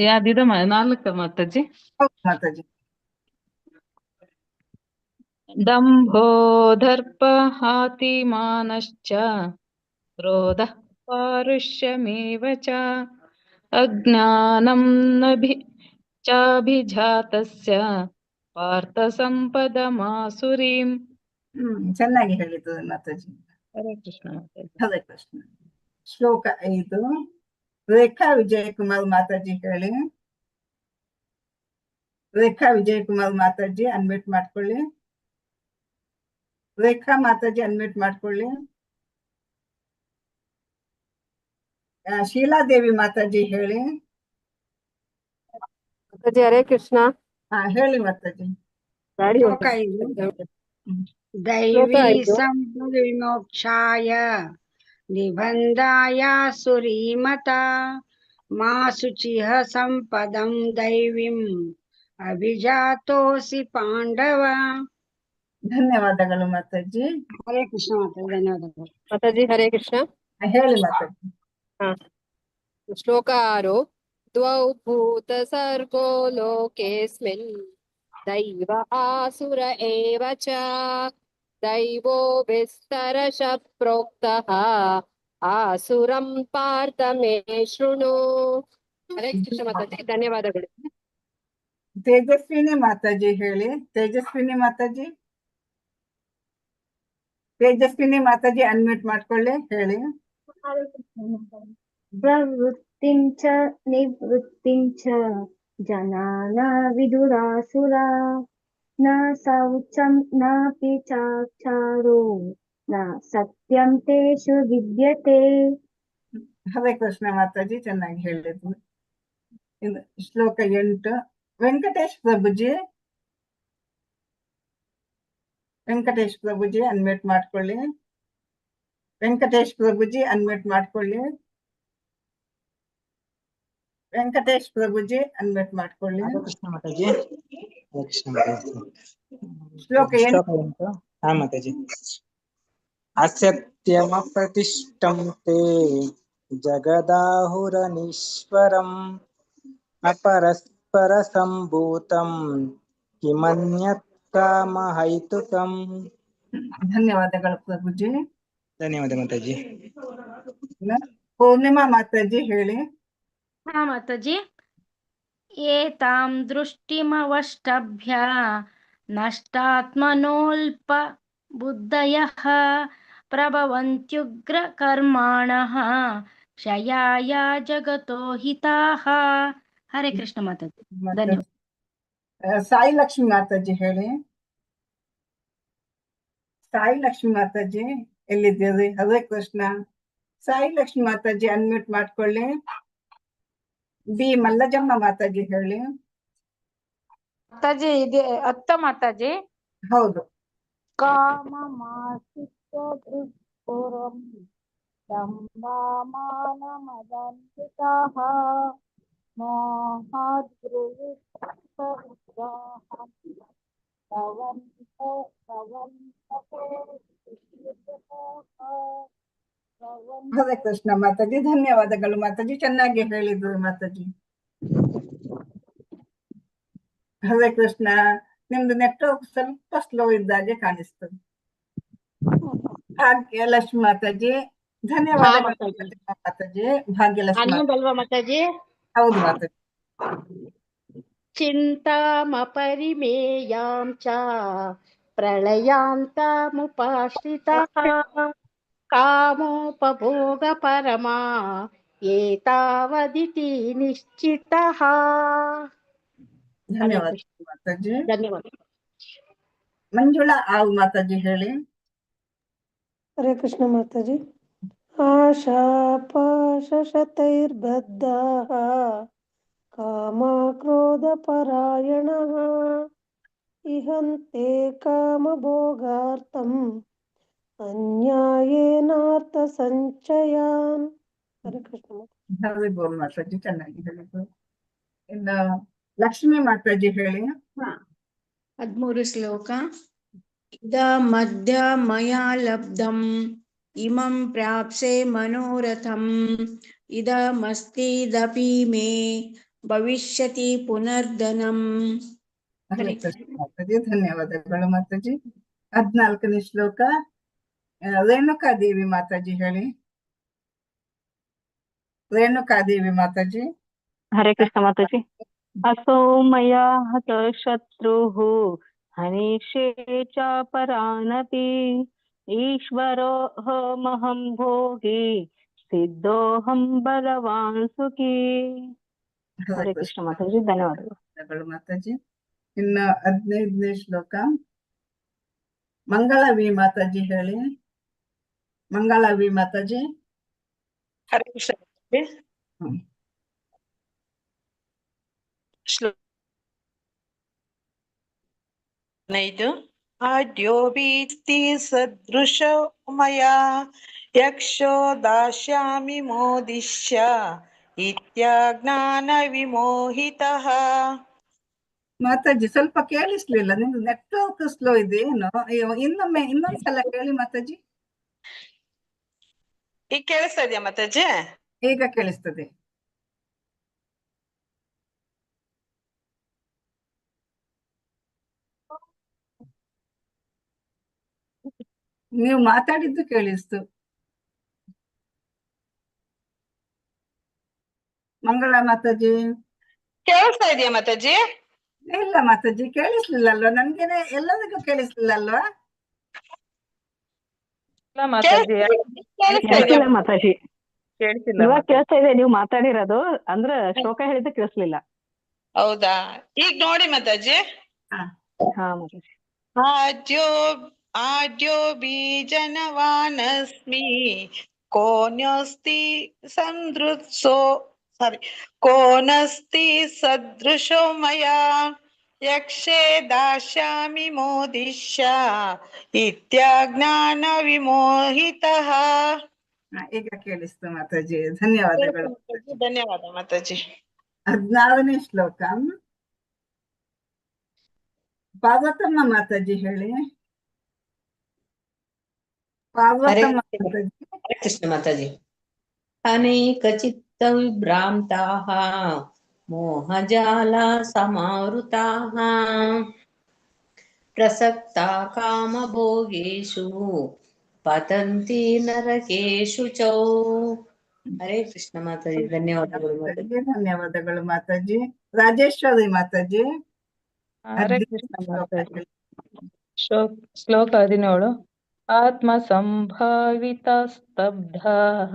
ಯಾವ್ದಿದ 4 ಮಾತಾಜಿ. ಮಾತಾಜಿ. ದಂಭೋ ದರ್ಪಹಾತಿಮಾನಶ್ಚ ಕ್ರೋಧಃ ಪಾರುಷ್ಯಮೇವ ಚ ಅಜ್ಞಾನಂ ಚಾಭಿಜಾತಸ್ಯ ಪಾರ್ಥ ಸಂಪದಮಾಸುರೀಂ. ಚೆನ್ನಾಗಿ ಹೇಳಿದ್ದು ಮಾತಾಜಿ. ಹರೇ ಕೃಷ್ಣ ಮಾತಾಜಿ. ಹರೇ ಕೃಷ್ಣ. ಶ್ಲೋಕ 5 ರೇಖಾ ವಿಜಯಕುಮಾರ್ ಮಾತಾಜಿ ಹೇಳಿ. ರೇಖಾ ವಿಜಯಕುಮಾರ್ ಮಾತಾಜಿ ಅನ್ಮ್ಯೂಟ್ ಮಾಡ್ಕೊಳ್ಳಿ. ರೇಖಾ ಮಾತಾಜಿ ಅನ್ಮ್ಯೂಟ್ ಮಾಡ್ಕೊಳ್ಳಿ. ಶೀಲಾದೇವಿ ಮಾತಾಜಿ ಹೇಳಿ. ಮಾತಾಜಿ ಹರೇ ಕೃಷ್ಣ. ಹೇಳಿ ಮಾತಾಜಿ. ಶ್ಲೋಕ 5 ದೈವೀ ಸಂಪವಿಮೋಕ್ಷಾಯ ನಿಬಂಧಾಯ ಸುರೀಮತ ಮಾ ಶುಚಿಃ ಸಂಪದಂ ದೈವೀಂ ಅಭಿಜಾತೋಸಿ ಪಾಂಡವ. ಧನ್ಯವಾದಗಳು ಮಾತಾಜಿ. ಹರೇ ಕೃಷ್ಣ ಮಾತಾಜಿ. ಧನ್ಯವಾದಗಳು ಮಾತಾಜಿ ಹರೇ ಕೃಷ್ಣ. ಹೇಳಿ ಮಾತಾಜಿ. ಶ್ಲೋಕ 6 ದ್ವೌ ಭೂತ ಸರ್ಗೋ ಲೋಕೇಸ್ಮಿನ್ ದೈವ ಆಸುರ ಏವ ಚ ದೈವೋ ವಿಸ್ತರಶ ಪ್ರೋಕ್ತಃ ಆಸುರಂ ಪಾರ್ಥ ಮೇ ಶೃಣು. ಹರೇ ಕೃಷ್ಣ ಮಾತಾಜಿ. ಧನ್ಯವಾದಗಳು. ತೇಜಸ್ವಿನಿ ಮಾತಾಜಿ ಹೇಳಿ. ತೇಜಸ್ವಿನಿ ಮಾತಾಜಿ. ತೇಜಸ್ವಿನಿ ಮಾತಾಜಿ ಅನ್ಮ್ಯೂಟ್ ಮಾಡ್ಕೊಳ್ಳಿ. ಹೇಳಿ. ಪ್ರವೃತ್ತಿಂ ಚ ನಿವೃತ್ತಿಂ ಚ ಜನಾನ ವಿದುರಾಸುರ ನ ಶೌಚಂ ನಾಪಿ ಚಾಚಾರೋ ನ ಸತ್ಯಂ ತೇಷು ವಿದ್ಯತೆ. ಹರೇ ಕೃಷ್ಣ ಮಾತಾಜಿ ಚೆನ್ನಾಗಿ ಹೇಳಿದ್ರು. ಇದು ಶ್ಲೋಕ 8 ವೆಂಕಟೇಶ್ ಪ್ರಭುಜಿ. ವೆಂಕಟೇಶ್ ಪ್ರಭುಜಿ ಅನ್ಮ್ಯೂಟ್ ಮಾಡ್ಕೊಳ್ಳಿ. ವೆಂಕಟೇಶ್ ಪ್ರಭುಜಿ ಅನ್ಮ್ಯೂಟ್ ಮಾಡ್ಕೊಳ್ಳಿ. ವೆಂಕಟೇಶ್ ಪ್ರಭುಜಿ ಅನ್ಮ್ಯೂಟ್ ಮಾಡ್ಕೊಳ್ಳಿ. ಕೃಷ್ಣ ಮಾತಾಜಿ. ಹರೇ ಕೃಷ್ಣ ಮಾತಾಜಿ. ಶ್ಲೋಕ 8 ಹಾ ಮಾತಾಜಿ. ಅಸತ್ಯಮ ಪ್ರತಿಷ್ಠಂ ತೇ ಜಗದಾಹುರನೀಶ್ವರಂ ಅಪರಸ್ಪರ ಸಂಭೂತಂ ಕಿಮನ್ಯತ್ ಕಾಮಹೈತುಕಂ. ಧನ್ಯವಾದಗಳು ಪ್ರಭುಜಿ. ಧನ್ಯವಾದ ಮಾತಾಜಿ. ಪೂರ್ಣಿಮಾ ಮಾತಾಜಿ ಹೇಳಿ. ಹಾ ಮಾತಾಜಿ. ಏತಾಂ ದೃಷ್ಟಿಮವಷ್ಟಭ್ಯ ನಷ್ಟಾತ್ಮನೋಲ್ಪ ಬುದ್ಧಯಃ ಪ್ರಭವಂತ್ಯುಗ್ರ ಕರ್ಮಾಣಃ ಕ್ಷಯಾಯ ಜಗತೋ ಹಿತಾಃ. ಹರೇ ಕೃಷ್ಣ ಮಾತಾಜಿ. ಧನ್ಯವಾದ. ಸಾಯಿ ಲಕ್ಷ್ಮಿ ಮಾತಾಜಿ ಹೇಳಿ. ಸಾಯಿ ಲಕ್ಷ್ಮಿ ಮಾತಾಜಿ ಎಲ್ಲಿದ್ದೀರಿ? ಹರೇ ಕೃಷ್ಣ. ಸಾಯಿ ಲಕ್ಷ್ಮಿ ಮಾತಾಜಿ ಅನ್ಮ್ಯೂಟ್ ಮಾಡ್ಕೊಳ್ಳಿ. ಬಿ ಮಲ್ಲಜಮ್ಮ ಮಾತಾಜಿ ಹೇಳಿ. ಮಾತಾಜಿ ಇದೆ ಅತ್ತ ಮಾತಾಜಿ. ಹೌದು. ಕಾಮ ಮಾಸಿಕ ದೃಕ್ಪುರಂ ದಂಭಮಾನ ಮದಂತಿತಾಃ ಹರೇ ಕೃಷ್ಣ ಮಾತಾಜಿ. ಧನ್ಯವಾದಗಳು ಮಾತಾಜಿ. ಚೆನ್ನಾಗಿ ಹೇಳಿದ್ರು ಮಾತಾಜಿ. ಹರೇ ಕೃಷ್ಣ. ನಿಮ್ದು ನೆಟ್ವರ್ಕ್ ಸ್ವಲ್ಪ ಸ್ಲೋ ಇದ್ದಾಗೆ ಕಾಣಿಸ್ತದೆ. ಭಾಗ್ಯಲಕ್ಷ್ಮಿ ಮಾತಾಜಿ. ಧನ್ಯವಾದಗಳು ಮಾತಾಜಿ. ಭಾಗ್ಯಲಕ್ಷ್ಮಿ ಮಾತಾಜಿ. ಹೌದು ಮಾತಾಜಿ. ಚಿಂತಾಮಪರಿಮೇಯಾಂ ಚ ಪ್ರಳಯಾಂತಮುಪಾಶ್ರಿತಃ ಕಾಮೋಪಭೋಗ ಪರಮಾ ಏತಾವದಿತಿ ನಿಶ್ಚಿತಃ. ಧನ್ಯವಾದ ಮಾತಾಜಿ. ಧನ್ಯವಾದ. ಮಂಜುಳಾ ಆವ್ ಮಾತಾಜಿ ಹೇಳಿ. ಹರೇ ಕೃಷ್ಣ ಮಾತಾಜಿ. ಆಶಾ ಪಾಶಶತೈರ್ಬದ್ಧಾಃ ಕಾಮ ಕ್ರೋಧ ಪರಾಯಣಃ ಇಹಂತೆ ಕಾಮಭೋಗಾರ್ಥಂ ಅನ್ಯಾಯೇನಾರ್ಥ ಸಂಚಯಾನ್. ಹರೇ ಕೃಷ್ಣ ಮಾತಾಜಿ. ಹರೇ ಬೋಲ್ ಮಾತಾಜಿ. ಚೆನ್ನಾಗಿ ಹೇಳಿದ್ರು. ಇನ್ನ ಲಕ್ಷ್ಮಿ ಮಾತಾಜಿ ಹೇಳಿ. 13 ಶ್ಲೋಕ. ಇದ ಮಧ್ಯ ಮಯಾ ಲಬ್ಧಂ ಇಮಂ ಪ್ರಾಪ್ಸೆ ಮನೋರಥಂ ಇದಮಸ್ತಿದಪಿ ಮೇ ಭವಿಷ್ಯತಿ ಪುನರ್ಧನಂ. ಹರೇ ಕೃಷ್ಣ ಮಾತಾಜಿ. ಧನ್ಯವಾದಗಳು ಮಾತಾಜಿ. 14ನೇ ಶ್ಲೋಕ ರೇಣುಕಾದೇವಿ ಮಾತಾಜಿ ಹೇಳಿ. ರೇಣುಕಾದೇವಿ ಮಾತಾಜಿ. ಹರೇ ಕೃಷ್ಣ ಮಾತಾಜಿ. असो मया हतः शत्रुः हनिष्ये च परानपि ಈಶ್ವರೋಹಮಹಂ ಭೋಗಿ ಸಿದ್ಧೋಹಂ ಭಗವಾನ್ ಸುಖಿ. ಹರೇ ಕೃಷ್ಣ ಮಾತಾಜಿ, ಧನ್ಯವಾದಗಳು. ಮಾತಾಜಿ. ಇನ್ನು 15ನೇ ಶ್ಲೋಕ ಮಂಗಳವಿ ಮಾತಾಜಿ ಹೇಳಿ. ಮಂಗಳವಿ ಮಾತಾಜಿ. ಹರೇ ಕೃಷ್ಣ. ಇದು ಆಡ್ಯೋ ಬೀಸ್ತಿ ಸದೃಶ ಮಯಾ ಯಕ್ಷೋ ದಾಸ್ಯಾಮಿ ಮೋದಿಶ್ಯ ಇತ್ಯಜ್ಞಾನ ವಿಮೋಹಿತಃ. ಮಾತಾಜಿ ಸ್ವಲ್ಪ ಕೇಳಿಸ್ಲಿಲ್ಲ, ನಿಮ್ದು ನೆಟ್ವರ್ಕ್ ಸ್ಲೋ ಇದೆ ಏನು? ಇನ್ನೊಂದ್ಸಲ ಹೇಳಿ ಮಾತಾಜಿ. ಈಗ ಕೇಳಿಸ್ತಾ ಇದೆಯಾ ಮಾತಾಜಿ? ಈಗ ಕೇಳಿಸ್ತದೆ. ನೀವು ಮಾತಾಡಿದ್ದು ಕೇಳಿಸ್ತು. ಮಂಗಳ ಮಾತಾಜಿ ಕೇಳಿಸ್ತಾ ಇದೆಯಾ ಮಾತಾಜಿ? ಇಲ್ಲ ಮಾತಾಜಿ, ಕೇಳಿಸ್ಲಿಲ್ಲ ಅಲ್ವಾ? ನನ್ಗೇನೆ ಎಲ್ಲದಕ್ಕೂ ಕೇಳಿಸ್ಲಿಲ್ಲ ಅಲ್ವಾ? ಕೇಳಿಸ್ಲಿಲ್ಲ ಮಾತಾಜಿ, ಇವಾಗ ಕೇಳಿಸ್ತಾ ಇದೆ. ನೀವು ಮಾತಾಡಿರೋದು ಅಂದ್ರೆ ಶ್ಲೋಕ ಹೇಳಿದ್ದು ಕೇಳಿಸ್ಲಿಲ್ಲ. ಹೌದಾ? ಈಗ ನೋಡಿ ಮಾತಾಜಿ. ಹಾ ಮಾತಾಜಿ. ಆಡ್ಯೋ ಬೀಜನವಾನಸ್ಮಿ ಕೋನ್ಯೋಸ್ತಿ ಕೋನಸ್ತಿ ಸದೃಶೋ ಮಯಾ ಯಕ್ಷೇ ದಾಸ್ಯಾಮಿ ಮೋದಿಶ್ಯ ಇತ್ಯಜ್ಞಾನ ವಿಮೋಹಿತಃ. ಈಗ ಕೇಳಿಸ್ತು ಮಾತಾಜಿ, ಧನ್ಯವಾದಗಳು. ಧನ್ಯವಾದ ಮಾತಾಜಿ. 16ನೇ ಶ್ಲೋಕ ಪಾರ್ವತಮ್ಮ ಮಾತಾಜಿ ಹೇಳಿ. ಪಾರ್ವತಮ್ಮ ಮಾತಾಜಿ. ಹರೇ ಕೃಷ್ಣ ಮಾತಾಜಿ. ಅನೇಕ ಚಿತ್ತ ವಿಭ್ರಾಂತಾಃ ಮೋಹಜಾಲ ಸಮಾವೃತಾಃ ಪ್ರಸಕ್ತಾ ಕಾಮಭೋಗೇಷು ಪತಂತಿ ನರಕೇಷು ಚೌ. ಹರೇ ಕೃಷ್ಣ ಮಾತಾಜಿ, ಧನ್ಯವಾದಗಳು ಮಾತಾಜಿ. ಧನ್ಯವಾದಗಳು ಮಾತಾಜಿ. ರಾಜೇಶ್ವರಿ ಮಾತಾಜಿ. ಹರೇ ಕೃಷ್ಣ ಮಾತಾಜಿ. ಶ್ಲೋಕ 17. ಆತ್ಮ ಸಂಭಾವಿತ ಸ್ತಬ್ಧಾಃ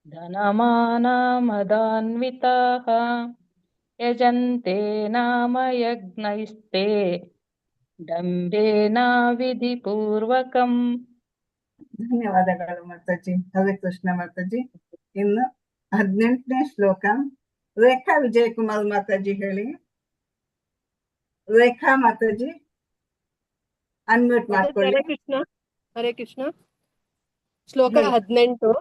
ಧನಮಾನ ಮದಾನ್ವಿತಾಃ ಯಜಂತೆ ನಾಮ ಯಜ್ಞೈಸ್ತೆ ಡಂಬೇನ ವಿಧಿಪೂರ್ವಕಂ. ಧನ್ಯವಾದಗಳು ಮಾತಾಜಿ. ಹರೇ ಕೃಷ್ಣ ಮಾತಾಜಿ. ಇನ್ನು 18ನೇ ಶ್ಲೋಕ ರೇಖಾ ವಿಜಯಕುಮಾರ್ ಮಾತಾಜಿ ಹೇಳಿ. ರೇಖಾ ಮಾತಾಜಿ ಅನ್ಮ್ಯೂಟ್ ಮಾಡ್ಕೊಳ್ಳಿ. ಹರೇ ಕೃಷ್ಣ. ಹರೇ ಕೃಷ್ಣ. ಶ್ಲೋಕ 18.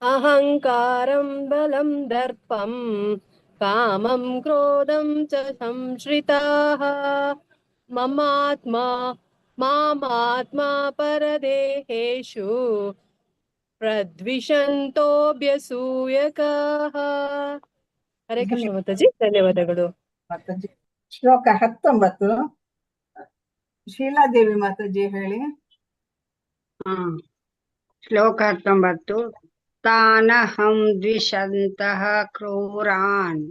ಅಹಂಕಾರಂ ಬಲಂ ದರ್ಪಂ ಕಾಮಂ ಕ್ರೋಧಂ ಚ ಸಂಶ್ರಿತಾಃ ಮಾಮಾತ್ಮ ಪರದೇಹೇಷು ಪ್ರದ್ವಿಷಂತೋಭ್ಯಸೂಯಕಾಃ. ಹರೇ ಕೃಷ್ಣ ಮಾತಾಜಿ, ಧನ್ಯವಾದಗಳು. ಮಾತಾಜಿ. ಶ್ಲೋಕ 19 ಶೀಲಾದೇವಿ ಮಾತಾಜಿ ಹೇಳಿ. ಶ್ಲೋಕ 19. ತಾನಹಂ ದ್ವಿಷಂತಃ ಕ್ರೂರಾನ್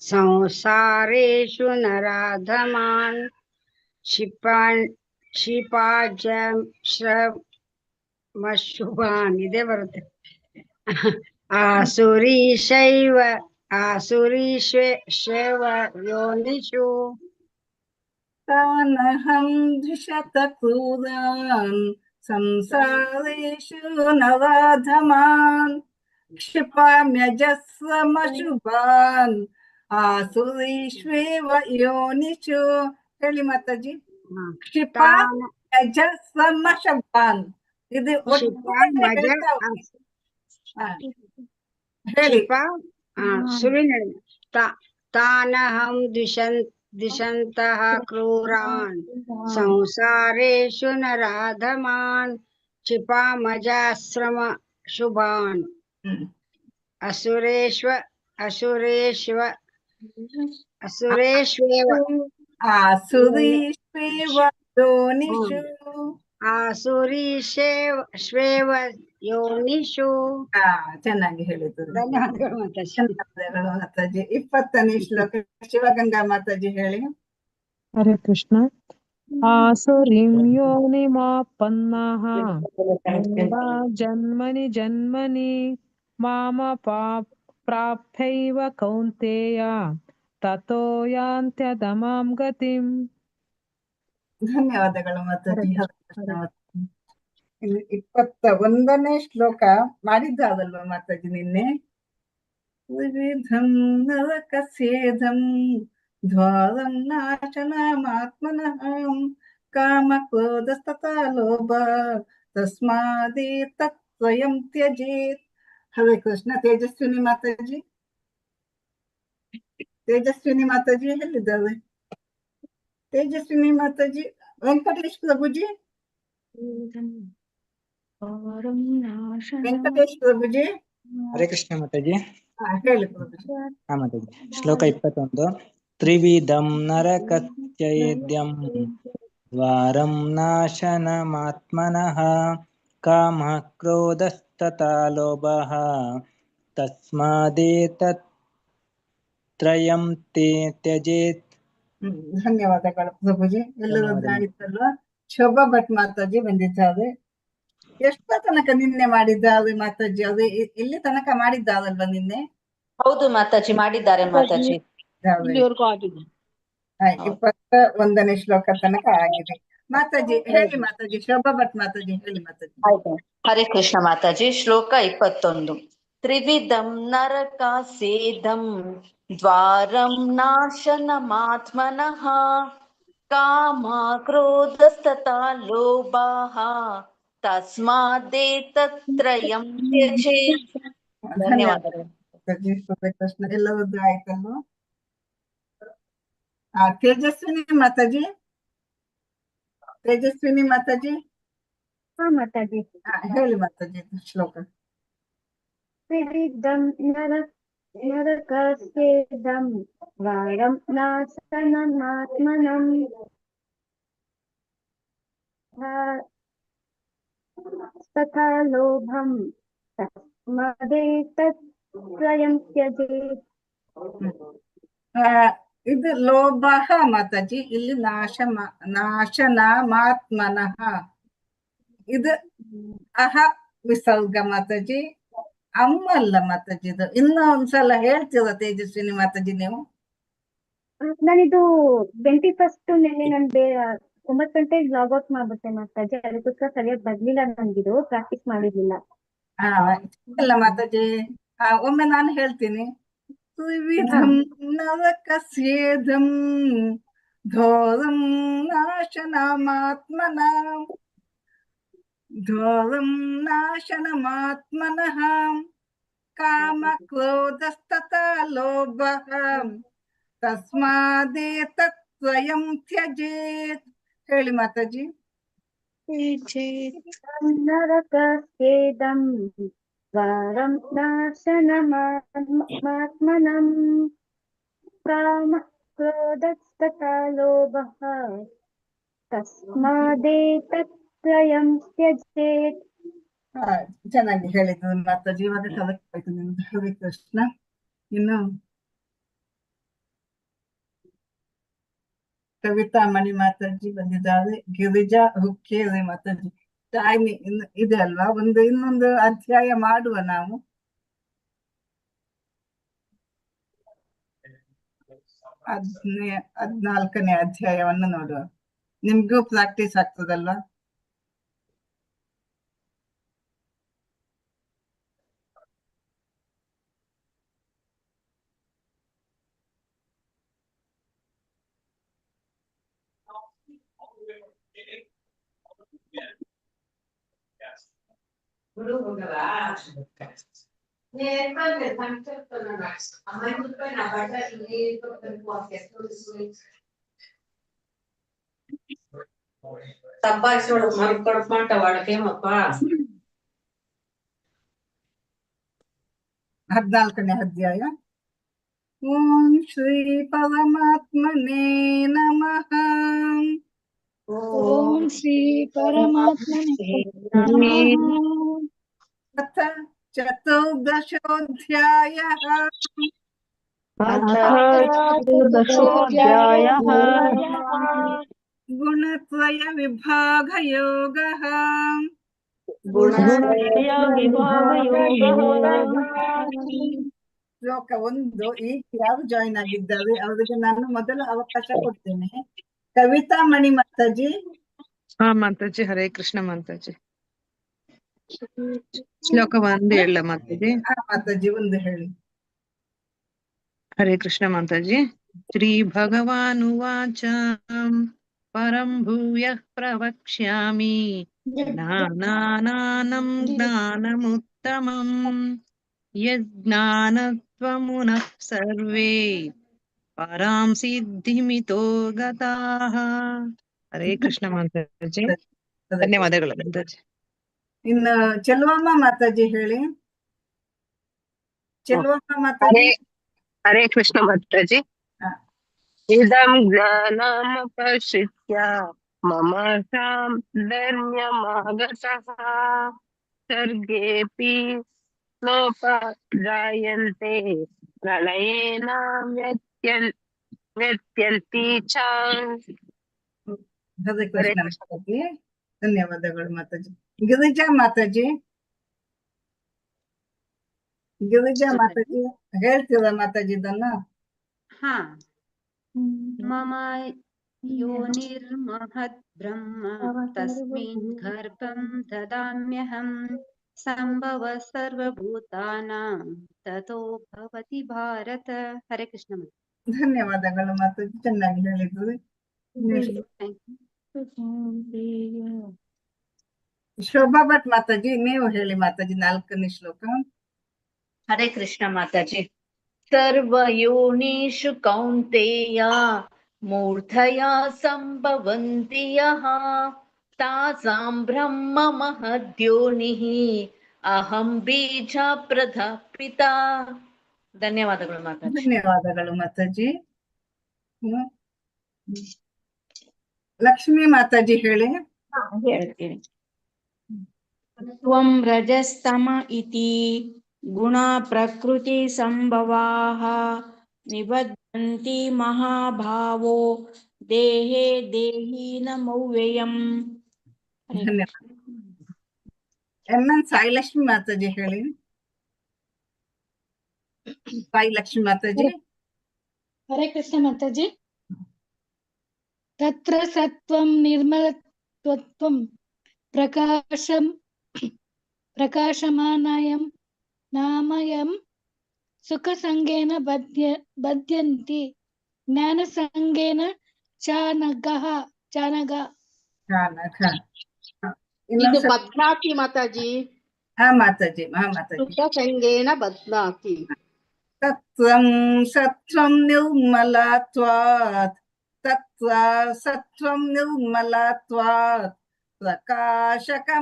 ಸಂಸಾರೇಷು ನರಾಧಮಾನ್ ಕ್ಷಿಪಾಜಶ್ರಮಶುಭಾನ್. ಇದೇ ಬರುತ್ತೆ. ಆಸುರೀಶ್ವೇವ ಯೋನಿಷು ತಾನಹಂ ದ್ವಿಷತ ಕ್ರೂರಾನ್ ಸಂಸಾರೇಷು ನರಾಧಮಾನ್ ಕ್ಷಿಪಾಮ್ಯಜಸ್ರಮಶುಭಾನ್ ಆಸುರೀಷ್ವೇವ ಯೋನಿಷು. ಹೇಳಿ ಮಾತಾಜಿ. ಕ್ಷಿಪಾಮ್ಯಜಸ್ರಮಶುಭಾನ್. ಇದು ಹೇಳಿ. ತಾನಹಂ ದ್ವಿಷಂತಃ ಕ್ರೂರಾನ್ ಸಂಸಾರೇಷು ನರಾಧಮಾನ್ ಕ್ಷಿಪಾಮಜಾಶ್ರಮ ಶುಭಾನ್ ಅಸುರೇಶ್ವೇವ ಆಸುರೀಶ್ವೇವ ಯೋನಿಷು. ಚೆನ್ನಾಗಿ ಹೇಳಿದ್ರು. ಧನ್ಯವಾದಗಳು ಮಾತಾಜಿ. 20ನೇ ಶ್ಲೋಕ ಶಿವಗಂಗಾ ಮಾತಾಜಿ ಹೇಳಿ. ಹರೇ ಕೃಷ್ಣ. आसुरीं योनिमापन्नः मूढा जन्मनि जन्मनि प्राप्यैव कौन्तेय ततो ಯಾಂತ್ಯಧಮಾಂ ಗತಿಂ. ಧನ್ಯವಾದಗಳು ಮಾತಾಜಿ. ಹರೇ ಕೃಷ್ಣ ಮಾತಾಜಿ. ಇನ್ನು 21ನೇ ಶ್ಲೋಕ ಮಾಡಿದ್ದಾರಲ್ವಾ ಮಾತಾಜಿ ನಿನ್ನೆ? ವಿವಿಧಂ ನರಕಸ್ಯೇಧಂ ದ್ವಾರಂ ನಾಶನಮಾತ್ಮನಃ ಕಾಮ ಕ್ರೋಧಸ್ತಥಾ ಲೋಭ ತಸ್ಮಾದೇತತ್ರಯಂ ತ್ಯಜೇತ್. ಹರೇ ಕೃಷ್ಣ. ತೇಜಸ್ವಿನಿ ಮಾತಾಜಿ, ತೇಜಸ್ವಿನಿ ಮಾತಾಜಿ ಹೇಳಿದ್ದಾರೆ? ತೇಜಸ್ವಿನಿ ಮಾತಾಜಿ, ವೆಂಕಟೇಶ್ ಪ್ರಭುಜಿ, ವೆಂಕಟೇಶ್ ಪ್ರಭುಜಿ. ಹರೇ ಕೃಷ್ಣ ಮಾತಾಜಿ. ಹೇಳಿ ಪ್ರಭುಜಿ. ಹಾ ಮಾತಾಜಿ. ಶ್ಲೋಕ 21. ತ್ರಿವಿಧಂ ನರಕಸ್ಯೇದ್ಯಂ ದ್ವಾರಂ ನಾಶನಮಾತ್ಮನಃ ಕಾಮ ಕ್ರೋಧಸ್ತಥಾ ಲೋಭಃ ತಸ್ಮಾದೇತತ್ರಯಂ ತ್ಯಜೇತ್. ಧನ್ಯವಾದಗಳು ಪ್ರಭುಜಿ. ಎಲ್ಲರದ್ದು ಆಯ್ತಲ್ವಾ? ಶೋಭಾ ಭಟ್ ಮಾತಾಜಿ ಬಂದಿದ್ದಾರೆ. ಎಷ್ಟ ತನಕ ನಿನ್ನೆ ಮಾಡಿದ್ದಾರೆ ಮಾತಾಜಿ? ಅದು ಇಲ್ಲಿ ತನಕ ಮಾಡಿದ್ದಾರಲ್ವಾ ನಿನ್ನೆ? ಹೌದು ಮಾತಾಜಿ, ಮಾಡಿದ್ದಾರೆ ಮಾತಾಜಿ. 21ನೇ ಶ್ಲೋಕ ತನಕ ಆಗಿದೆ ಮಾತಾಜಿ. ಹೇಳಿ ಮಾತಾಜಿ. ಶೋಭಾ ಭಟ್ ಮಾತಾಜಿ ಹೇಳಿ ಮಾತಾಜಿ. ಹರೇ ಕೃಷ್ಣ ಮಾತಾಜಿ. ಶ್ಲೋಕ 21. ತ್ರಿವಿಧಂ ನರಕಾಸೇಧಂ ದ್ವಾರಂ ನಾಶನಮಾತ್ಮನಃ ಕಾಮ ಕ್ರೋಧಸ್ತಥಾ ಲೋಭಃ ತಸ್ಮಾದೇತತ್ರಯಂ ತ್ಯಜೇತ್. ಧನ್ಯವಾದಗಳು. ಕೃಷ್ಣ. ಎಲ್ಲರದ್ದು ಆಯ್ತಲ್ವಾ? ತೇಜಸ್ವಿನಿ ಮಾತಾಜಿ, ತೇಜಸ್ವಿನಿ ಮಾತಾಜಿ. ಮಾತಾಜಿ ಹೇಳಿ ಮಾತಾಜಿ ಶ್ಲೋಕ. ತ್ರಿವಿಧಂ ನರಕಸ್ಯೇಧಂ ದ್ವಾರಂ ನಾಶನಮಾತ್ಮನಃ ತಥಾ ಲೋಭಂ ತಸ್ಮಾದೇತತ್ರಯಂ ತ್ಯಜೇತ್. ಇದು ಲೋಭ ಮಾತಾಜಿ. ಇಲ್ಲಿ ನಾಶನಮಾತ್ಮನಃ. ಇದು ಅಹ ವಿಸರ್ಗ ಮಾತಾಜಿ. ಅಮ್ಮಲ್ಲ ಮಾತಾಜಿ. ಇದು ಇನ್ನೂ ಒಂದ್ಸಲ ಹೇಳ್ತೀರ ತೇಜಸ್ವಿನಿ ಮಾತಾಜಿ ನೀವು? ನಾನಿದು 21 ನಿನ್ನೆ ನನ್ 9 ಗಂಟೆಗೆ ಲಾಗ್ಔಟ್ ಮಾಡ್ಬಿಟ್ಟೆ ಮಾತಾಜಿ. ಅದಕ್ಕೋಸ್ಕರ ಸರಿಯಾಗಿ ಬರ್ಲಿಲ್ಲ. ನನ್ಗಿದು ಪ್ರಾಕ್ಟೀಸ್ ಮಾಡಿರ್ಲಿಲ್ಲ. ಇಲ್ಲ ಮಾತಾಜಿ, ಒಮ್ಮೆ ನಾನು ಹೇಳ್ತೀನಿ. ತ್ರಿವಿಧಂ ನರಕಸ್ಯೇಧಂ ಘೋರಂ ನಾಶನಮಾತ್ಮನಃ ಕಾಮ ಕ್ರೋಧಸ್ತಥಾ ಲೋಭಃ ತಸ್ಮಾದೇತತ್ರಯಂ ತ್ಯಜೇತ್. ಹೇಳಿ ಮಾತಾಜಿ. ನರಕಸ್ಯೇಧಂ ದ್ವಾರಂ ನಾಶನಮಾತ್ಮನಃ ಕಾಮ ಕ್ರೋಧಸ್ತಥಾ ಲೋಭಃ ತಸ್ಮಾದೇತತ್ರಯಂ ತ್ಯಜೇತ್. ಚೆನ್ನಾಗಿ ಹೇಳಿದ್ರು ಮಾತಾಜಿ. ಇವಾಗ ಕಲೆಕ್ಟ್ ಆಯ್ತು ನಿಮ್ದು. ಹರೇ ಕೃಷ್ಣ. ಇನ್ನು ಕವಿತಾ ಮಣಿ ಮಾತಾಜಿ ಬಂದಿದ್ದಾರೆ. ಗಿರಿಜಾ ಹುಕ್ಕೇರಿ ಮಾತಾಜಿ. ಟೈಮ್ ಇನ್ನು ಇದೆ ಅಲ್ವಾ? ಇನ್ನೊಂದು ಅಧ್ಯಾಯ ಮಾಡುವ ನಾವು. ಅದ್ನೇ 14ನೇ ಅಧ್ಯಾಯವನ್ನು ನೋಡುವ. ನಿಮ್ಗೂ ಪ್ರಾಕ್ಟೀಸ್ ಆಗ್ತದಲ್ವಾ? తబ్బాయిసోడు మరుకొడమంట వాడికేమప్పా. 14ನೇ ಅಧ್ಯಾಯ. ಓಂ ಶ್ರೀ ಪರಮಾತ್ಮನೇ ನಮಃ. ಓಂ ಶ್ರೀ ಪರಮಾತ್ಮನೇ ನಮಃ. ಅಥ ಚತುರ್ದಶೋऽಧ್ಯಾಯಃ. ಗುಣತ್ರಯ ವಿಭಾಗ ಯೋಗ ಗುಣತ್ರಯ ವಿಭಾಗ ಯೋಗ ಶ್ಲೋಕ 1 ಈಗ ಯಾರು ಜಾಯಿನ್ ಆಗಿದ್ದಾರೆ ಅವರಿಗೆ ನಾನು ಮೊದಲು ಅವಕಾಶ ಕೊಡ್ತೇನೆ. ಕವಿತಾ ಮಣಿ ಮಾತಾಜಿ. ಹಾ ಮಾತಾಜಿ, ಹರೇ ಕೃಷ್ಣ ಮಾತಾಜಿ. ಶ್ಲೋಕ 1 ಹೇಳ ಮಾತಾಜಿ. ಮಾತಾಜಿ 1 ಹೇಳಿ. ಹರೇ ಕೃಷ್ಣ ಮಾತಾಜಿ. ಶ್ರೀ ಭಗವಾನುವಾಚ ಪರಂ ಭೂಯಃ ಪ್ರವಕ್ಷ್ಯಾಮಿ ಜ್ಞಾನಾನಾಂ ಜ್ಞಾನಮುತ್ತಮಂ ಯಜ್ಞಾನತ್ವಮುನಃ ಸರ್ವೇ ಪರಾಂ ಸಿದ್ಧಿಮಿತೋ ಗತಾಃ. ಹರೇ ಕೃಷ್ಣ ಮಾತಾಜಿ. ಧನ್ಯವಾದಗಳು ಮಾತಾಜಿ. ಇನ್ನು ಚೆಲುವಮ್ಮ ಮಾತಾಜಿ ಹೇಳಿ. ಚೆಲುವಮ್ಮ ಮಾತಾಜಿ. ಹರೇ ಕೃಷ್ಣ ಮಾತಾಜಿ. ಇದಂ ಜ್ಞಾನಮುಪಶ್ರಿತ್ಯ ಮಮ ಸಾಧರ್ಮ್ಯಮಾಗತಃ ಸರ್ಗೇಪಿ ನೋಪಜಾಯಂತೆ ಪ್ರಳಯೇನ ವ್ಯತ್ಯಂತಿ ಚ. ಹರೇ ಕೃಷ್ಣ ಮಾತಾಜಿ. ಧನ್ಯವಾದಗಳು ಮಾತಾಜಿ. ಗಿರಿಜಾ ಮಾತಾಜಿ. ಗಿರಿಜಾ ಮಾತಾಜಿ ಹೇಳ್ತೀರಾ ಮಾತಾಜಿ ಇದನ್ನ? ಹಾ. ಮಮ ಯೋನಿರ್ಮಹದ್ ಬ್ರಹ್ಮ ತಸ್ಮಿನ್ ಗರ್ಭಂ ದದಾಮ್ಯಹಂ ಸಂಭವ ಸರ್ವಭೂತಾನಾಂ ತಥೋ ಭವತಿ ಭಾರತ. ಹರೇ ಕೃಷ್ಣ. ಧನ್ಯವಾದಗಳು ಮಾತಾಜಿ, ಚೆನ್ನಾಗಿ ಹೇಳಿದ್ರಿ. ಶೋಭಾ ಭಟ್ ಮಾತಾಜಿ ನೀವು ಹೇಳಿ ಮಾತಾಜಿ 4ನೇ ಶ್ಲೋಕ. ಹರೇ ಕೃಷ್ಣ ಮಾತಾಜಿ. ಸರ್ವಯೋನಿಷು ಕೌಂತೆಯ ಮೂರ್ಧಯ ಸಂಭವಂತಿ ಯಃ ತಾಸಾಂ ಬ್ರಹ್ಮ ಮಹದ್ಯೋನಿಃ ಅಹಂ ಬೀಜ ಪ್ರಧಾಪಿತಾ. ಧನ್ಯವಾದಗಳು ಮಾತಾಜಿ. ಧನ್ಯವಾದಗಳು ಮಾತಾಜಿ. ಲಕ್ಷ್ಮೀ ಮಾತಾಜಿ ಹೇಳಿ. ಹೇಳ್ತೀನಿ. ತ್ವಂ ರಜಸ್ತಮ ಇತಿ ಗುಣ ಪ್ರಕೃತಿ ಸಂಭವಾಃ ನಿಬದ್ಧಂತಿ ಮಹಾಭಾವೋ ದೇಹೇ ದೇಹಿನಮವ್ಯಯಂ. ಧನ್ಯವಾದ. ಸಾಯಿಲಕ್ಷ್ಮಿ ಮಾತಾಜಿ ಹೇಳಿ. ಸಾಯಿಲಕ್ಷ್ಮಿ ಮಾತಾಜಿ. ಹರೇ ಕೃಷ್ಣ ಮಾತಾಜಿ. ತತ್ರ ಸತ್ವಂ ನಿರ್ಮಲತ್ವಂ ಪ್ರಕಾಶಮಾನಯಂ ನಾಮಯಂ ಸುಖಸಂಗೇನ ಬದ್ಯಂತಿ ಜ್ಞಾನಸಂಗೇನ ಚಾನಗ. ಇದು ಬದ್ನಾತಿ ಮಾತಾಜಿ. ಮಾತಾಜಿ. ಸುಖಸಂಗೇನ ಬದ್ನಾತಿ. ತತ್ವಂ ಸತ್ವಂ ನಿರ್ಮಲತ್ವಾತ್ ತತ್ವ ಸತ್ವಂ ನಿರ್ಮಲತ್ವಾತ್ ಪ್ರಕಾಶಕಮನಾಮಯಂ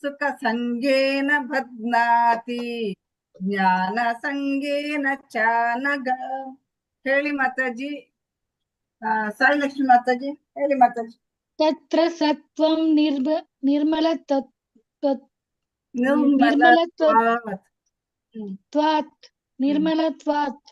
ಸುಖ ಸಂಗೇನ ಬಧ್ನಾತಿ ಜ್ಞಾನ ಸಂಗೇನ ಚಾನಗ. ಹೇಳಿ ಮಾತಾಜಿ. ಸಾಯಿಲಕ್ಷ್ಮಿ ಮಾತಾಜಿ ಹೇಳಿ ಮಾತಾಜಿ. ತತ್ರ ಸತ್ವಂ ನಿರ್ಮಲತ್ವಾತ್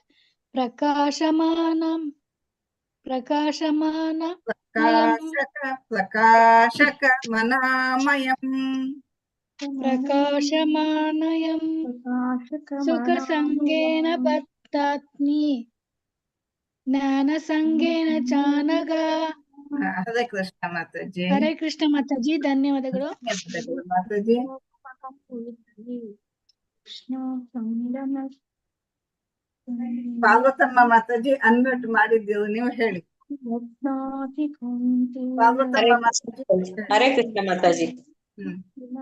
ಪ್ರಕಾಶಮಾನಯಂ ಸುಖ ಸಂಗೇನ ಬದ್ಧಾತ್ಮಿ ಜ್ಞಾನ ಸಂಗೇನ ಚಾನಗ. ಹರೇ ಕೃಷ್ಣ ಮಾತಾಜಿ. ಹರೇ ಕೃಷ್ಣ ಮಾತಾಜಿ. ಧನ್ಯವಾದಗಳು ಮಾತಾಜಿ. ಪಾರ್ವತಮ್ಮ ಮಾತಾಜಿ ಅನ್ಮ್ಯೂಟ್ ಮಾಡಿದ್ದೀವಿ, ನೀವು ಹೇಳಿ. ಪಾರ್ವತಮ್ಮ ಮಾತಾಜಿ. ಹರೇ ಕೃಷ್ಣ ಮಾತಾಜಿ.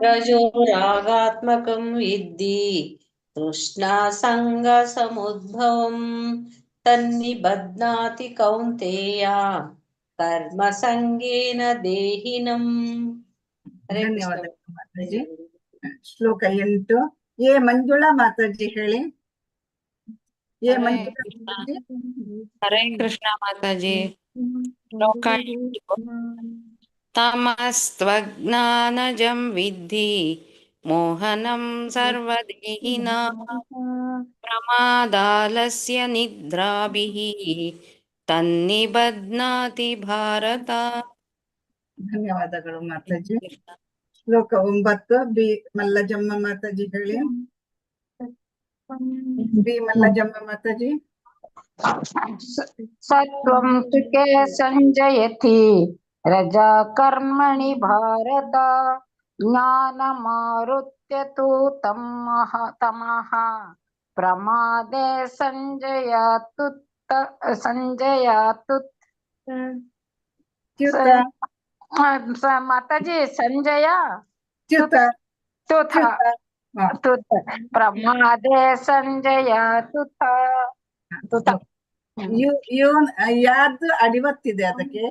ರಜೋ ರಾಗಾತ್ಮಕಂ ವಿದ್ಧಿ ತೃಷ್ಣಾ ಸಂಗ ಸಮುದ್ಭವಂ ತನ್ನಿಬಧ್ನಾತಿ ಕೌಂತೆಯ ಕರ್ಮ ಸಂಗೇನ ದೇಹಿನಂ. ಧನ್ಯವಾದಗಳು ಮಾತಾಜಿ. ಶ್ಲೋಕ 8 ಎ ಮಂಜುಳಾ ಮಾತಾಜಿ ಹೇಳಿ. ಹರೇ ಕೃಷ್ಣ ಮಾತಾಜಿ. ಶ್ಲೋಕ 8. ತಮಸ್ತ್ವಜ್ಞಾನಜಂ ವಿದ್ಧಿ ಮೋಹನಂ ಸರ್ವದೇಹಿನಾಂ ಪ್ರಮಾದಾಲಸ್ಯ ನಿದ್ರಾಭಿಃ ತನ್ನಿಬಧ್ನಾತಿ ಭಾರತ. ಧನ್ಯವಾದಗಳು ಮಾತಾಜಿ. ಶ್ಲೋಕ 9 ಬಿ ಮಲ್ಲಜಮ್ಮ ಮಾತಾಜಿ ಹೇಳಿ. ಬಿ ಮಲ್ಲಜಮ್ಮ ಮಾತಾಜಿ. ಸತ್ವಂ ಸುಖೇ ಸಂಜಯತಿ ರಜಾ ಕರ್ಮಣಿ ಭಾರತ ಜ್ಞಾನಮಾರುತ್ಯ ತು ತಮಃ ಪ್ರಮಾದೇ ಸಂಜಯಾತು ಮಾತಾಜಿ ಸಂಜಯ ಪ್ರಮಾದೇ ಸಂಜಯ ಯಾರ್ದು ಅಡಿವತ್ತಿದೆ ಅದಕ್ಕೆ.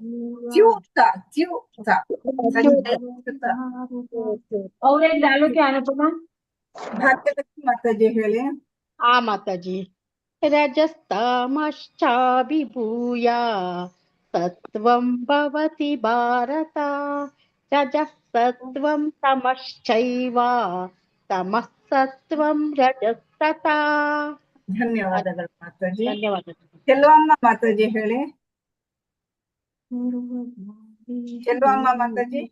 ಭಾಗ್ಯಲಕ್ಷ್ಮಿ ಮಾತಾಜಿ ಹೇಳಿ. ಆ ಮಾತಾಜಿ. ರಜಸ್ತಮಶ್ಚಾಭಿಭೂಯ ಸತ್ವಂ ಭವತಿ ಭಾರತ ರಜಃ ಸತ್ವಂ ತಮಶ್ಚೈವ ತಮಃ ಸತ್ವಂ ರಜಸ್ತಥಾ. ಧನ್ಯವಾದಗಳು ಮಾತಾಜಿ. ಧನ್ಯವಾದಗಳು. ಚೆಲುವಮ್ಮ ಮಾತಾಜಿ ಹೇಳಿ. ಚೆಲುವಮ್ಮ ಮಾತಾಜಿ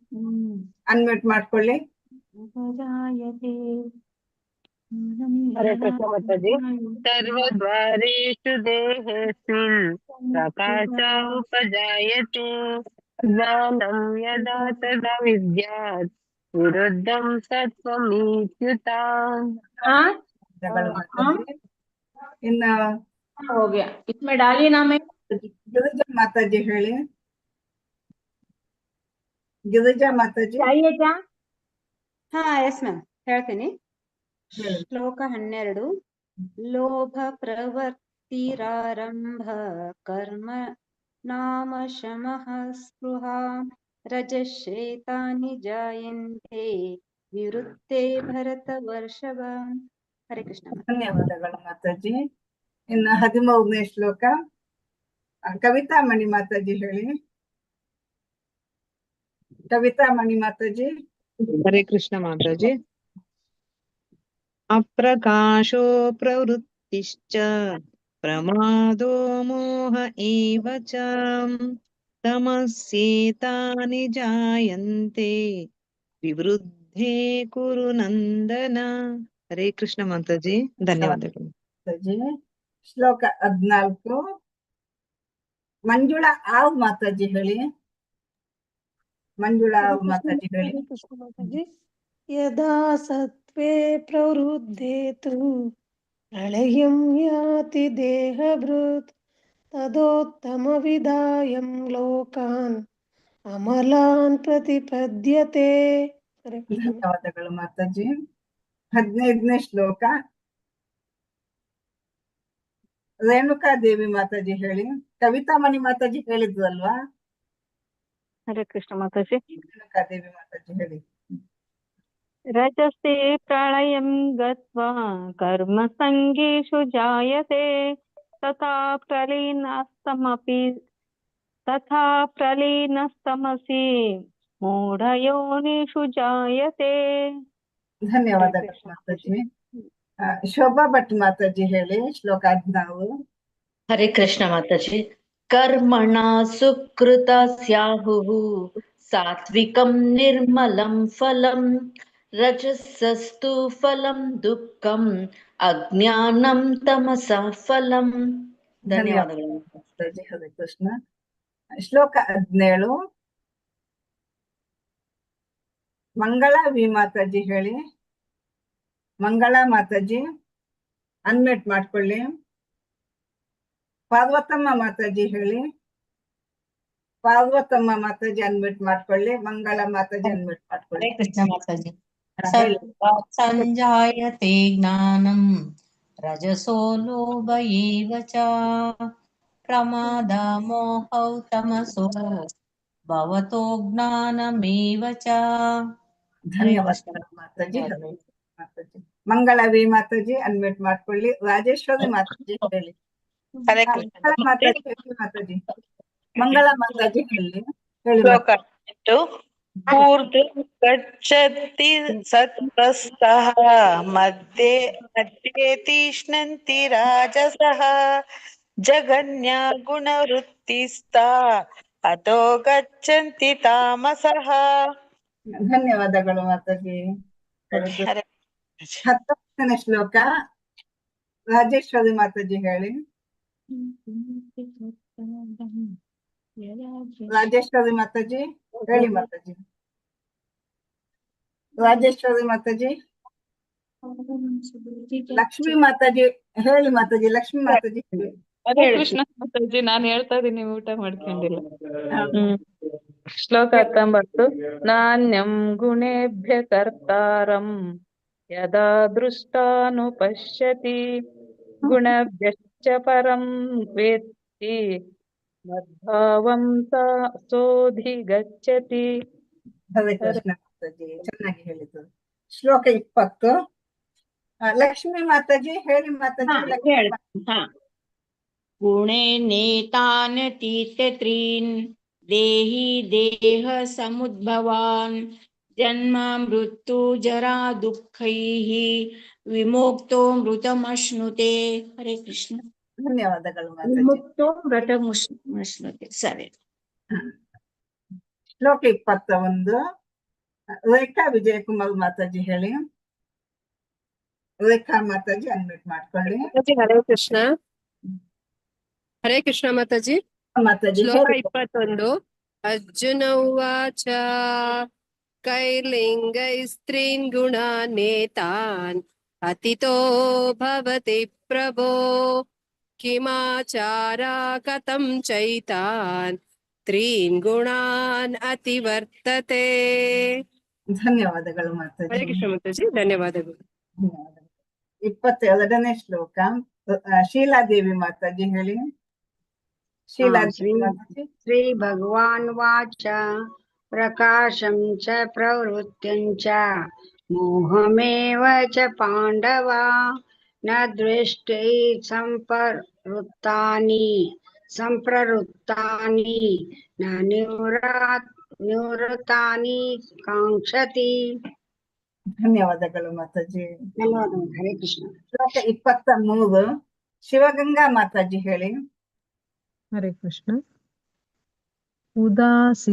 ಅನ್ಮ್ಯೂಟ್ ಮಾಡ್ಕೊಳ್ಳಿ. ಹರೇ ಕೃಷ್ಣ ಮಾತಾಜಿ. ಸರ್ವದ್ವಾರೇಷು ದೇಹೇಸ್ಮಿನ್ ಪ್ರಕಾಶ ಉಪಜಾಯತೆ ಜ್ಞಾನಂ ಯದಾ ತದಾ ವಿದ್ಯಾತ್ ವಿರುದ್ಧಂ ಸತ್ವಮೀತ್ಯುತ. ಇನ್ನ हो गया इसमें डालिए ना मैं. ಗಿರಿಜಾ ಮಾತಾಜಿ ಹೇಳಿ. ಗಿರಿಜಾ ಮಾತಾಜಿ. ಹಾ ಎಸ್ ಮ್ಯಾಮ್ ಹೇಳ್ತೀನಿ. ಶ್ಲೋಕ 12. ಲೋಭ ಪ್ರವೃತ್ತಿರಾರಂಭ ಕರ್ಮ ನಾಮ ಶಮಃ ಸ್ಪೃಹ ರಜಶ್ರೇತಾನಿ ಜಾಯಂತೆ ವಿರುದ್ಧೇ ಭರತ ವರ್ಷಭ. ಹರೇ ಕೃಷ್ಣ. ಧನ್ಯವಾದಗಳು ಮಾತಾಜಿ. ಇನ್ನ 13ನೇ ಶ್ಲೋಕ ಕವಿತಾಮಣಿ ಮಾತಾಜಿ ಹೇಳಿ. ಕವಿತಾಮಣಿ ಮಾತಾಜಿ. ಹರೇ ಕೃಷ್ಣ ಮಾತಾಜಿ. ಅಪ್ರಕಾಶೋ ಪ್ರವೃತ್ತಿಶ್ಚ ಪ್ರಮಾದೋ ಮೋಹ ಏವ ಚ ತಮಸ್ಯೇತಾನಿ ಜಾಯಂತೆ ವಿವೃದ್ಧೇ ಕುರು ನಂದನ. ಹರೇ ಕೃಷ್ಣ ಮಾತಾಜಿ. ಧನ್ಯವಾದಗಳು ಮಾತಾಜಿ. ಶ್ಲೋಕ 14 ಮಂಜುಳಾ ಆವ್ ಮಾತಾಜಿ ಹೇಳಿ. ಮಂಜುಳಾ ಆವ್ ಮಾತಾಜಿ ಹೇಳಿ. ಯದಾ ಸತ್ವೇ ಪ್ರವೃದ್ಧೇ ತು ಪ್ರಳಯಂ ಯಾತಿ ದೇಹಭೃತ್ ತದೋತ್ತಮವಿದಾಯಂ ಲೋಕಾನ್ ಅಮಲಾನ್ ಪ್ರತಿಪದ್ಯತೆ. ಧನ್ಯವಾದಗಳು ಮಾತಾಜಿ. 15ನೇ ಶ್ಲೋಕ ರೇಣುಕಾ ದೇವಿ ಮಾತಾಜಿ ಹೇಳಿ. ಕವಿತಾಮಣಿ ಮಾತಾಜಿ ಹೇಳಿದ್ರಲ್ವಾ. ಹರೇ ಕೃಷ್ಣ ಮಾತಾಜಿ. ರೇಣುಕಾ ದೇವಿ ಮಾತಾಜಿ ಹೇಳಿ. ರಜಸ್ತೆ ಪ್ರಳಯಂ ಗತ್ವಾ ಕರ್ಮ ಸಂಗೇಷು ಜಾಯತೆ ತಥಾ ಪ್ರಲೀನಸ್ತಮಸಿ ಮೂಢಯೋನಿಷು ಜಾಯತೆ. ಧನ್ಯವಾದಗಳು ಮಾತಾಜಿ. ಶೋಭಾ ಭಟ್ ಮಾತಾಜಿ ಹೇಳಿ. ಶ್ಲೋಕ 14. ಹರೇ ಕೃಷ್ಣ ಮಾತಾಜಿ. ಕರ್ಮಣ ಸುಕೃತ ಸ್ಯಾಹುಃ ಸಾತ್ವಿಕಂ ನಿರ್ಮಲಂ ಫಲಂ ರಜಸಸ್ತು ಫಲಂ ದುಃಖಂ ಅಜ್ಞಾನಂ ತಮಸಃ ಫಲಂ. ಧನ್ಯವಾದಗಳು ಮಾತಾಜಿ. ಹರೇ ಕೃಷ್ಣ. ಶ್ಲೋಕ 17 ಮಂಗಳಾ ವಿ ಮಾತಾಜಿ ಹೇಳಿ. ಮಂಗಳಾ ಮಾತಾಜಿ ಅನ್ಮ್ಯೂಟ್ ಮಾಡ್ಕೊಳ್ಳಿ. ಪಾರ್ವತಮ್ಮ ಮಾತಾಜಿ ಹೇಳಿ. ಪಾರ್ವತಮ್ಮ ಮಾತಾಜಿ ಅನ್ಮ್ಯೂಟ್ ಮಾಡ್ಕೊಳ್ಳಿ. ಮಂಗಳಾ ಮಾತಾಜಿ ಅನ್ಮ್ಯೂಟ್ ಮಾಡ್ಕೊಳ್ಳಿ. ಹರೇ ಕೃಷ್ಣ ಮಾತಾಜಿ. ಸಂಜಾಯತೆ ಜ್ಞಾನಂ ರಜಸೋ ಲೋಭ ಏವ ಚ ಪ್ರಮಾದ ಮೋಹೌ ತಮಸೋ ಭವತೋ ಜ್ಞಾನಮೇವ ಚ. ಧನ್ಯವಾದಗಳು ಮಾತಾಜಿ. ಮಾತಾಜಿ ಮಂಗಳಾ ವಿ ಮಾತಾಜಿ ಅನ್ಮ್ಯೂಟ್ ಮಾಡ್ಕೊಳ್ಳಿ. ರಾಜೇಶ್ವರಿ ಮಾತಾಜಿ ಹೇಳಿ. ಮಂಗಳಾ ಮಾತಾಜಿ ಹೇಳಿ. ಮಾತಾಜಿ ಮಂಗಳಾ ಮಾತಾಜಿ ಹೇಳಿ. ಶ್ಲೋಕ 8. ಊರ್ಧ್ವ ಗಚ್ಚತಿ ಸತ್ವಸ್ಥಃ ಮಧ್ಯೆ ತೀಷ್ಣಂತಿ ರಾಜಸಃ ಜಗನ್ಯ ಗುಣವೃತ್ತಿಸ್ತಾ ಅತೋ ಗಚ್ಚಂತಿ ತಾಮಸಃ. ಧನ್ಯವಾದಗಳು ಮಾತಾಜಿ. ಹರೇ 19ನೇ ಶ್ಲೋಕ ರಾಜೇಶ್ವರಿ ಮಾತಾಜಿ ಹೇಳಿ. ರಾಜೇಶ್ವರಿ ಮಾತಾಜಿ ಹೇಳಿ ಮಾತಾಜಿ. ರಾಜೇಶ್ವರಿ ಮಾತಾಜಿ. ಲಕ್ಷ್ಮೀ ಮಾತಾಜಿ ಹೇಳಿ ಮಾತಾಜಿ. ಲಕ್ಷ್ಮೀ ಮಾತಾಜಿ ಹೇಳಿ. ಹರೇ ಕೃಷ್ಣ ಮಾತಾಜಿ, ನಾನು ಹೇಳ್ತಾ ಇದೀನಿ, ನೀವು ಊಟ ಮಾಡ್ಕೊಂಡಿಲ್ಲ. ಶ್ಲೋಕ 19. ನಾಣ್ಯಂ ಗುಣೇಭ್ಯ ಕರ್ತಾರಂ ಯದಾ ದೃಷ್ಟಾನುಪಶ್ಯತಿ ಗುಣಭ್ಯಶ್ಚ ಪರಂ ವೇತ್ತಿ ಮದ್ಭಾವಂ ಸೋಧಿಗಚ್ಚತಿ. ಹರೇ ಕೃಷ್ಣ ಮಾತಾಜಿ, ಚೆನ್ನಾಗಿ ಹೇಳಿದ್ದು. ಶ್ಲೋಕ 20. ಲಕ್ಷ್ಮೀ ಮಾತಾಜಿ ಹೇಳಿ ಮಾತಾಜಿ. ಗುಣೇ ನೇತಾನ್ ತೀರ್ಥತ್ರೀನ್ ದೇಹಿ ದೇಹ ಸಮುದ್ಭವಾನ್ ಜನ್ಮ ಮೃತ್ಯು ಜರಾ ದುಃಖೈಃ ವಿಮುಕ್ತೋ ಮೃತಮಶ್ನುತೆ. ಹರೇ ಕೃಷ್ಣ. ಧನ್ಯವಾದಗಳು ಮಾತಾಜಿ. ವಿಮುಕ್ತೋ ಮೃತಮಶ್ನುತೆ. ಸರಿ. ಶ್ಲೋಕ 21. ರೇಖಾ ವಿಜಯಕುಮಾರ್ ಮಾತಾಜಿ ಹೇಳಿ. ರೇಖಾ ಮಾತಾಜಿ ಅನ್ಮ್ಯೂಟ್ ಮಾಡ್ಕೊಳ್ಳಿ. ಹರೇ ಕೃಷ್ಣ. ಹರೇ ಕೃಷ್ಣ ಮಾತಾಜಿ. ಮಾತಾಜಿ ಶ್ಲೋಕ 21. ಅರ್ಜುನ ಉವಾಚ ಕೈರ್ಲಿಂಗೈಸ್ತ್ರೀನ್ ಗುಣಾನೇತಾನ್ ಅತಿತೋ ಭವತಿ ಪ್ರಭೋ ಕಿಮಾಚಾರ ಕಥಂ ಚೈತಾನ್ ತ್ರೀನ್ ಗುಣಾನ್ ಅತಿವರ್ತತೆ. ಧನ್ಯವಾದಗಳು ಮಾತಾಜಿ. ಹರೇ ಕೃಷ್ಣ ಮಾತಾಜಿ, ಧನ್ಯವಾದಗಳು. 22ನೇ ಶ್ಲೋಕ ಶೀಲಾದೇವಿ ಮಾತಾಜಿ ಹೇಳಿ. ಶೀಲಾದೇವಿ ಮಾತಾಜಿ. ಶ್ರೀ ಭಗವಾನ್ ವಾಚ ಪ್ರಕಾಶಂ ಚ ಪ್ರವೃತ್ತಿಂ ಚ ಮೋಹಮೇವ ಚ ಪಾಂಡವ ನ ದೃಷ್ಟೈ ಸಂಪ್ರವೃತ್ತಾನಿ ನ ನಿವೃತ್ತಾನಿ ಕಾಂಕ್ಷತಿ. ಧನ್ಯವಾದಗಳು ಮಾತಾಜಿ. ಧನ್ಯವಾದಗಳು. ಹರೇ ಕೃಷ್ಣ. ಶ್ಲೋಕ 23. ಶಿವಗಂಗಾ ಮಾತಾಜಿ ಹೇಳಿ. ಹರೇ ಕೃಷ್ಣ. ಉದಾಸೀನಾವದಾಸೀನೋ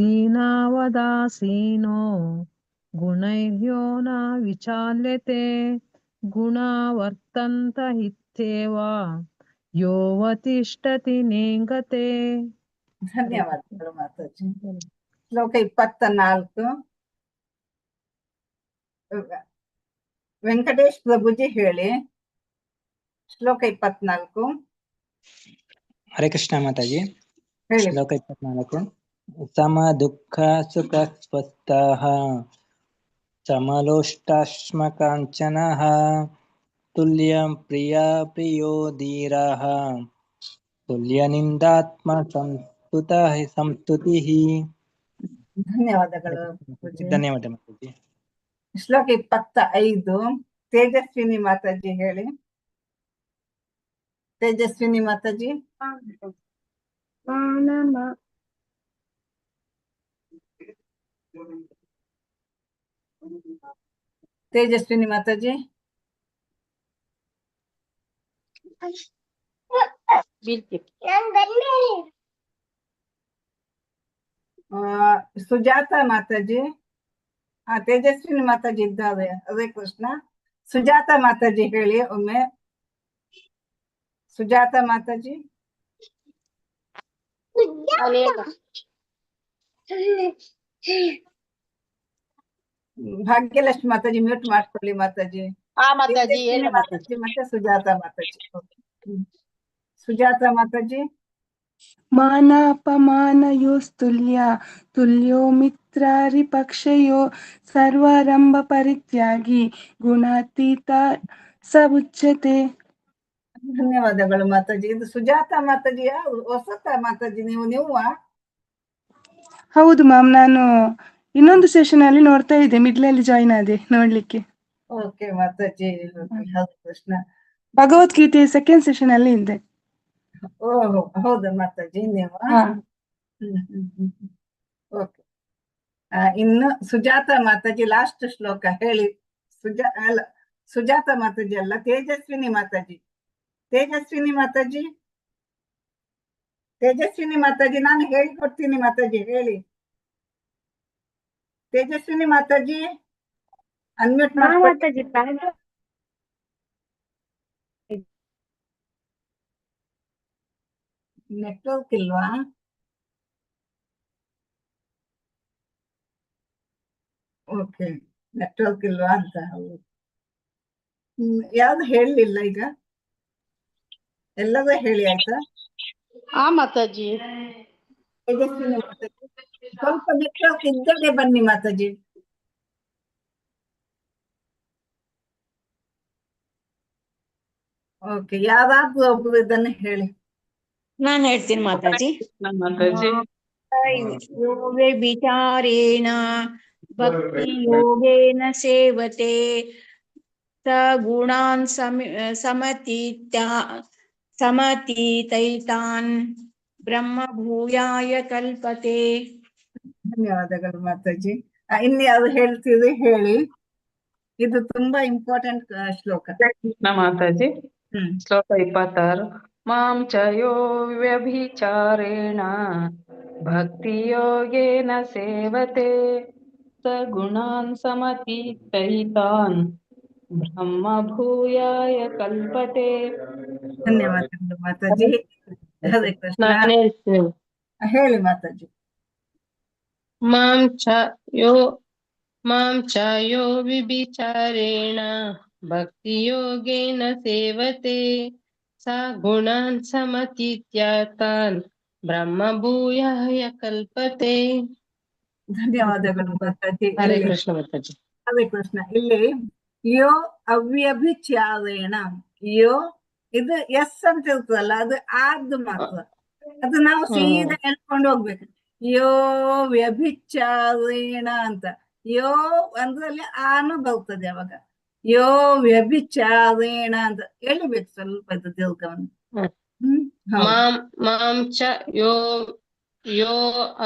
ಗುಣೈರ್ಯೋ ನ ವಿಚಾಲ್ಯತೆ ಗುಣಾ ವರ್ತಂತ ಇತ್ಯೇವ ಯೋವತಿಷ್ಠತಿ ನೇಂಗತೆ. ಧನ್ಯವಾದಗಳು ಮಾತಾಜಿ. ಶ್ಲೋಕ 24. ವೆಂಕಟೇಶ್ ಪ್ರಭುಜಿ ಹೇಳಿ. ಶ್ಲೋಕ 24. ಹರೇ ಕೃಷ್ಣ ಮಾತಾಜಿ. ಹೇಳಿ. ಶ್ಲೋಕ 24. ಸಮ ದುಃಖ ಸುಖ ಸ್ವಸ್ಥಃ ಸಮಲೋಷ್ಟಾಶ್ಮಕಾಂಚನಃ ತುಲ್ಯಂ ಪ್ರಿಯ ಪ್ರಿಯೋ ಧೀರಃ ತುಲ್ಯ ನಿಂದಾತ್ಮ ಸಂಸ್ತುತಿಃ. ಧನ್ಯವಾದಗಳು. ಧನ್ಯವಾದ ಮಾತಾಜಿ. ಶ್ಲೋಕ 25. ತೇಜಸ್ವಿನಿ ಮಾತಾಜಿ ಹೇಳಿ. ತೇಜಸ್ವಿನಿ ಮಾತಾಜಿ. ತೇಜಸ್ವಿನಿ ಮಾತಾಜಿ. ಸುಜಾತ ಮಾತಾಜಿ. ತೇಜಸ್ವಿನಿ ಮಾತಾಜಿ ಇದ್ದಾರೆ. ಹರೇ ಕೃಷ್ಣ. ಸುಜಾತ ಮಾತಾಜಿ ಹೇಳಿ ಒಮ್ಮೆ. ಸುಜಾತ ಮಾತಾಜಿ. ಭಾಗ್ಯಲಕ್ಷ್ಮಿ ಮಾತಾಜಿ ಮ್ಯೂಟ್ ಮಾಡ್ಕೊಳ್ಳಿ ಮಾತಾಜಿ. ಮಾತಾಜಿ ಮತ್ತೆ ಸುಜಾತ ಮಾತಾಜಿ. ಸುಜಾತ ಮಾತಾಜಿ. ಮಾನಾಪಮಾನಯೋಸ್ತುಲ್ಯ ತುಲ್ಯೋ ಮಿತ್ರಾರಿಪಕ್ಷಯೋ ಸರ್ವಾರಂಭ ಪರಿತ್ಯಾಗಿ ಗುಣಾತೀತ ಸ ಉಚ್ಯತೆ. ಧನ್ಯವಾದಗಳು ಮಾತಾಜಿ. ಇದು ಸುಜಾತ ಮಾತಾಜಿಯ ಹೊಸತ ಮಾತಾಜಿ. ನೀವು ಹೌದು ಮ್ಯಾಮ್, ನಾನು ಇನ್ನೊಂದು ಸೆಷನ್ ಅಲ್ಲಿ ನೋಡ್ತಾ ಇದ್ದೆ, ಮಿಡ್ಲಲ್ಲಿ ಜಾಯಿನ್ ಆದೆ ನೋಡ್ಲಿಕ್ಕೆ. Okay Mataji. Krishna. Bhagavad Gita second session ಅಲ್ಲಿ ಇದ್ದೆ. ಓಹೋ ಹೌದಾ ಮಾತಾಜಿ ನೀವು. ಓಕೆ. ಇನ್ನು ಸುಜಾತ ಮಾತಾಜಿ ಲಾಸ್ಟ್ ಶ್ಲೋಕ ಹೇಳಿ. ಸುಜಾತ ಮಾತಾಜಿ ಅಲ್ಲ, ತೇಜಸ್ವಿನಿ ಮಾತಾಜಿ. ತೇಜಸ್ವಿನಿ ಮಾತಾಜಿ. ತೇಜಸ್ವಿನಿ ಮಾತಾಜಿ, ನಾನು ಹೇಳಿಕೊಡ್ತೀನಿ ಮಾತಾಜಿ, ಹೇಳಿ. ತೇಜಸ್ವಿನಿ ಮಾತಾಜಿ ಅನ್ಮ್ಯೂಟ್ ಮಾಡ್ಕೊಳ್ಳಿ. ಮಾತಾಜಿ ನೆಟ್ವರ್ಕ್ ಇಲ್ವಾ? ಓಕೆ, ನೆಟ್ವರ್ಕ್ ಇಲ್ವಾ ಅಂತ. ಹೌದು. ಯಾವ್ದು ಹೇಳಲಿಲ್ಲ ಈಗ? ಎಲ್ಲದೂ ಹೇಳಿ ಆಯ್ತಾ? ಮಾತಾಜಿ. ತೇಜಸ್ವಿನಿ ಮಾತಾಜಿ, ಸ್ವಲ್ಪ ನೆಟ್ವರ್ಕ್ ಇದ್ದಡೆ ಬನ್ನಿ ಮಾತಾಜಿ. ಓಕೆ, ಯಾರಾದ್ರೂ ಒಬ್ರು ಇದನ್ನು ಹೇಳಿ. ನಾನ್ ಹೇಳ್ತೀನಿ ಮಾತಾಜಿ. ಮಾತಾಜಿ. ವಿಚಾರೇಣ ಭಕ್ತಿ ಯೋಗೇನ ಸೇವತೆ ಸ ಗುಣಾನ್ ಸಮತೀತೈತಾನ್ ಬ್ರಹ್ಮ ಭೂಯಾಯ ಕಲ್ಪತೆ. ಧನ್ಯವಾದಗಳು ಮಾತಾಜಿ. ಇನ್ಯಾವುದು ಹೇಳ್ತೀರಿ ಹೇಳಿ. ಇದು ತುಂಬಾ ಇಂಪಾರ್ಟೆಂಟ್ ಶ್ಲೋಕ. ಕೃಷ್ಣ ಮಾತಾಜಿ. ಶ್ಲೋಕ 26. ಮಾಂ ಚ ಯೋ ವ್ಯಭಿಚಾರೇಣ ಭಕ್ತಿ ಯೋಗೇನ ಸೇವತೆ ಸ ಗುಣಾನ್ ಸಮತೀತೈತಾನ್ ಬ್ರಹ್ಮ ಭೂಯಾಯ ಕಲ್ಪತೆ. ಧನ್ಯವಾದಗಳು ಮಾತಾಜಿ. ಹರೇ ಕೃಷ್ಣ. ಹೇಳಿ ಮಾತಾಜಿ. ಮಾಂ ಚ ಯೋ ವಿಭಿಚಾರೇಣ ಭಕ್ತಿ ಯೋಗೇನ ಸೇವತೆ ಸ ಗುಣಾನ್ ಸಮತೀತ್ಯಾತಾನ್ ಬ್ರಹ್ಮ ಭೂಯಾಯ ಕಲ್ಪತೆ. ಧನ್ಯವಾದಗಳು ಮಾತಾಜಿ. ಹರೇ ಕೃಷ್ಣ ಮಾತಾಜಿ. ಹರೇ ಕೃಷ್ಣ. ಇಲ್ಲಿ ಯೋ ಅವ್ಯಭಿಚಾರೇಣ, ಯೋ ಇದು ಎಸ್ ಅಂತ ಇರ್ತದಲ್ಲ, ಅದು ಆದ್ದು ಮಾತ್ರ. ಅದು ನಾವು ಸೀದಾ ಹೇಳ್ಕೊಂಡು ಹೋಗ್ಬೇಕು. ಯೋ ವ್ಯಭಿಚಾರೇಣ ಅಂತ. ಯೋ ಅಂದ್ರಲ್ಲಿ ಆನು ಬರ್ತದೆ ಅವಾಗ. ಯೋ ವ್ಯಭಿಚಾರೇಣ ಅಂತ ಎಳಿಬೇಕು ಸ್ವಲ್ಪ ಇದು ದೀರ್ಘವನ್ನು. ಮಾಂ ಚ ಯೋ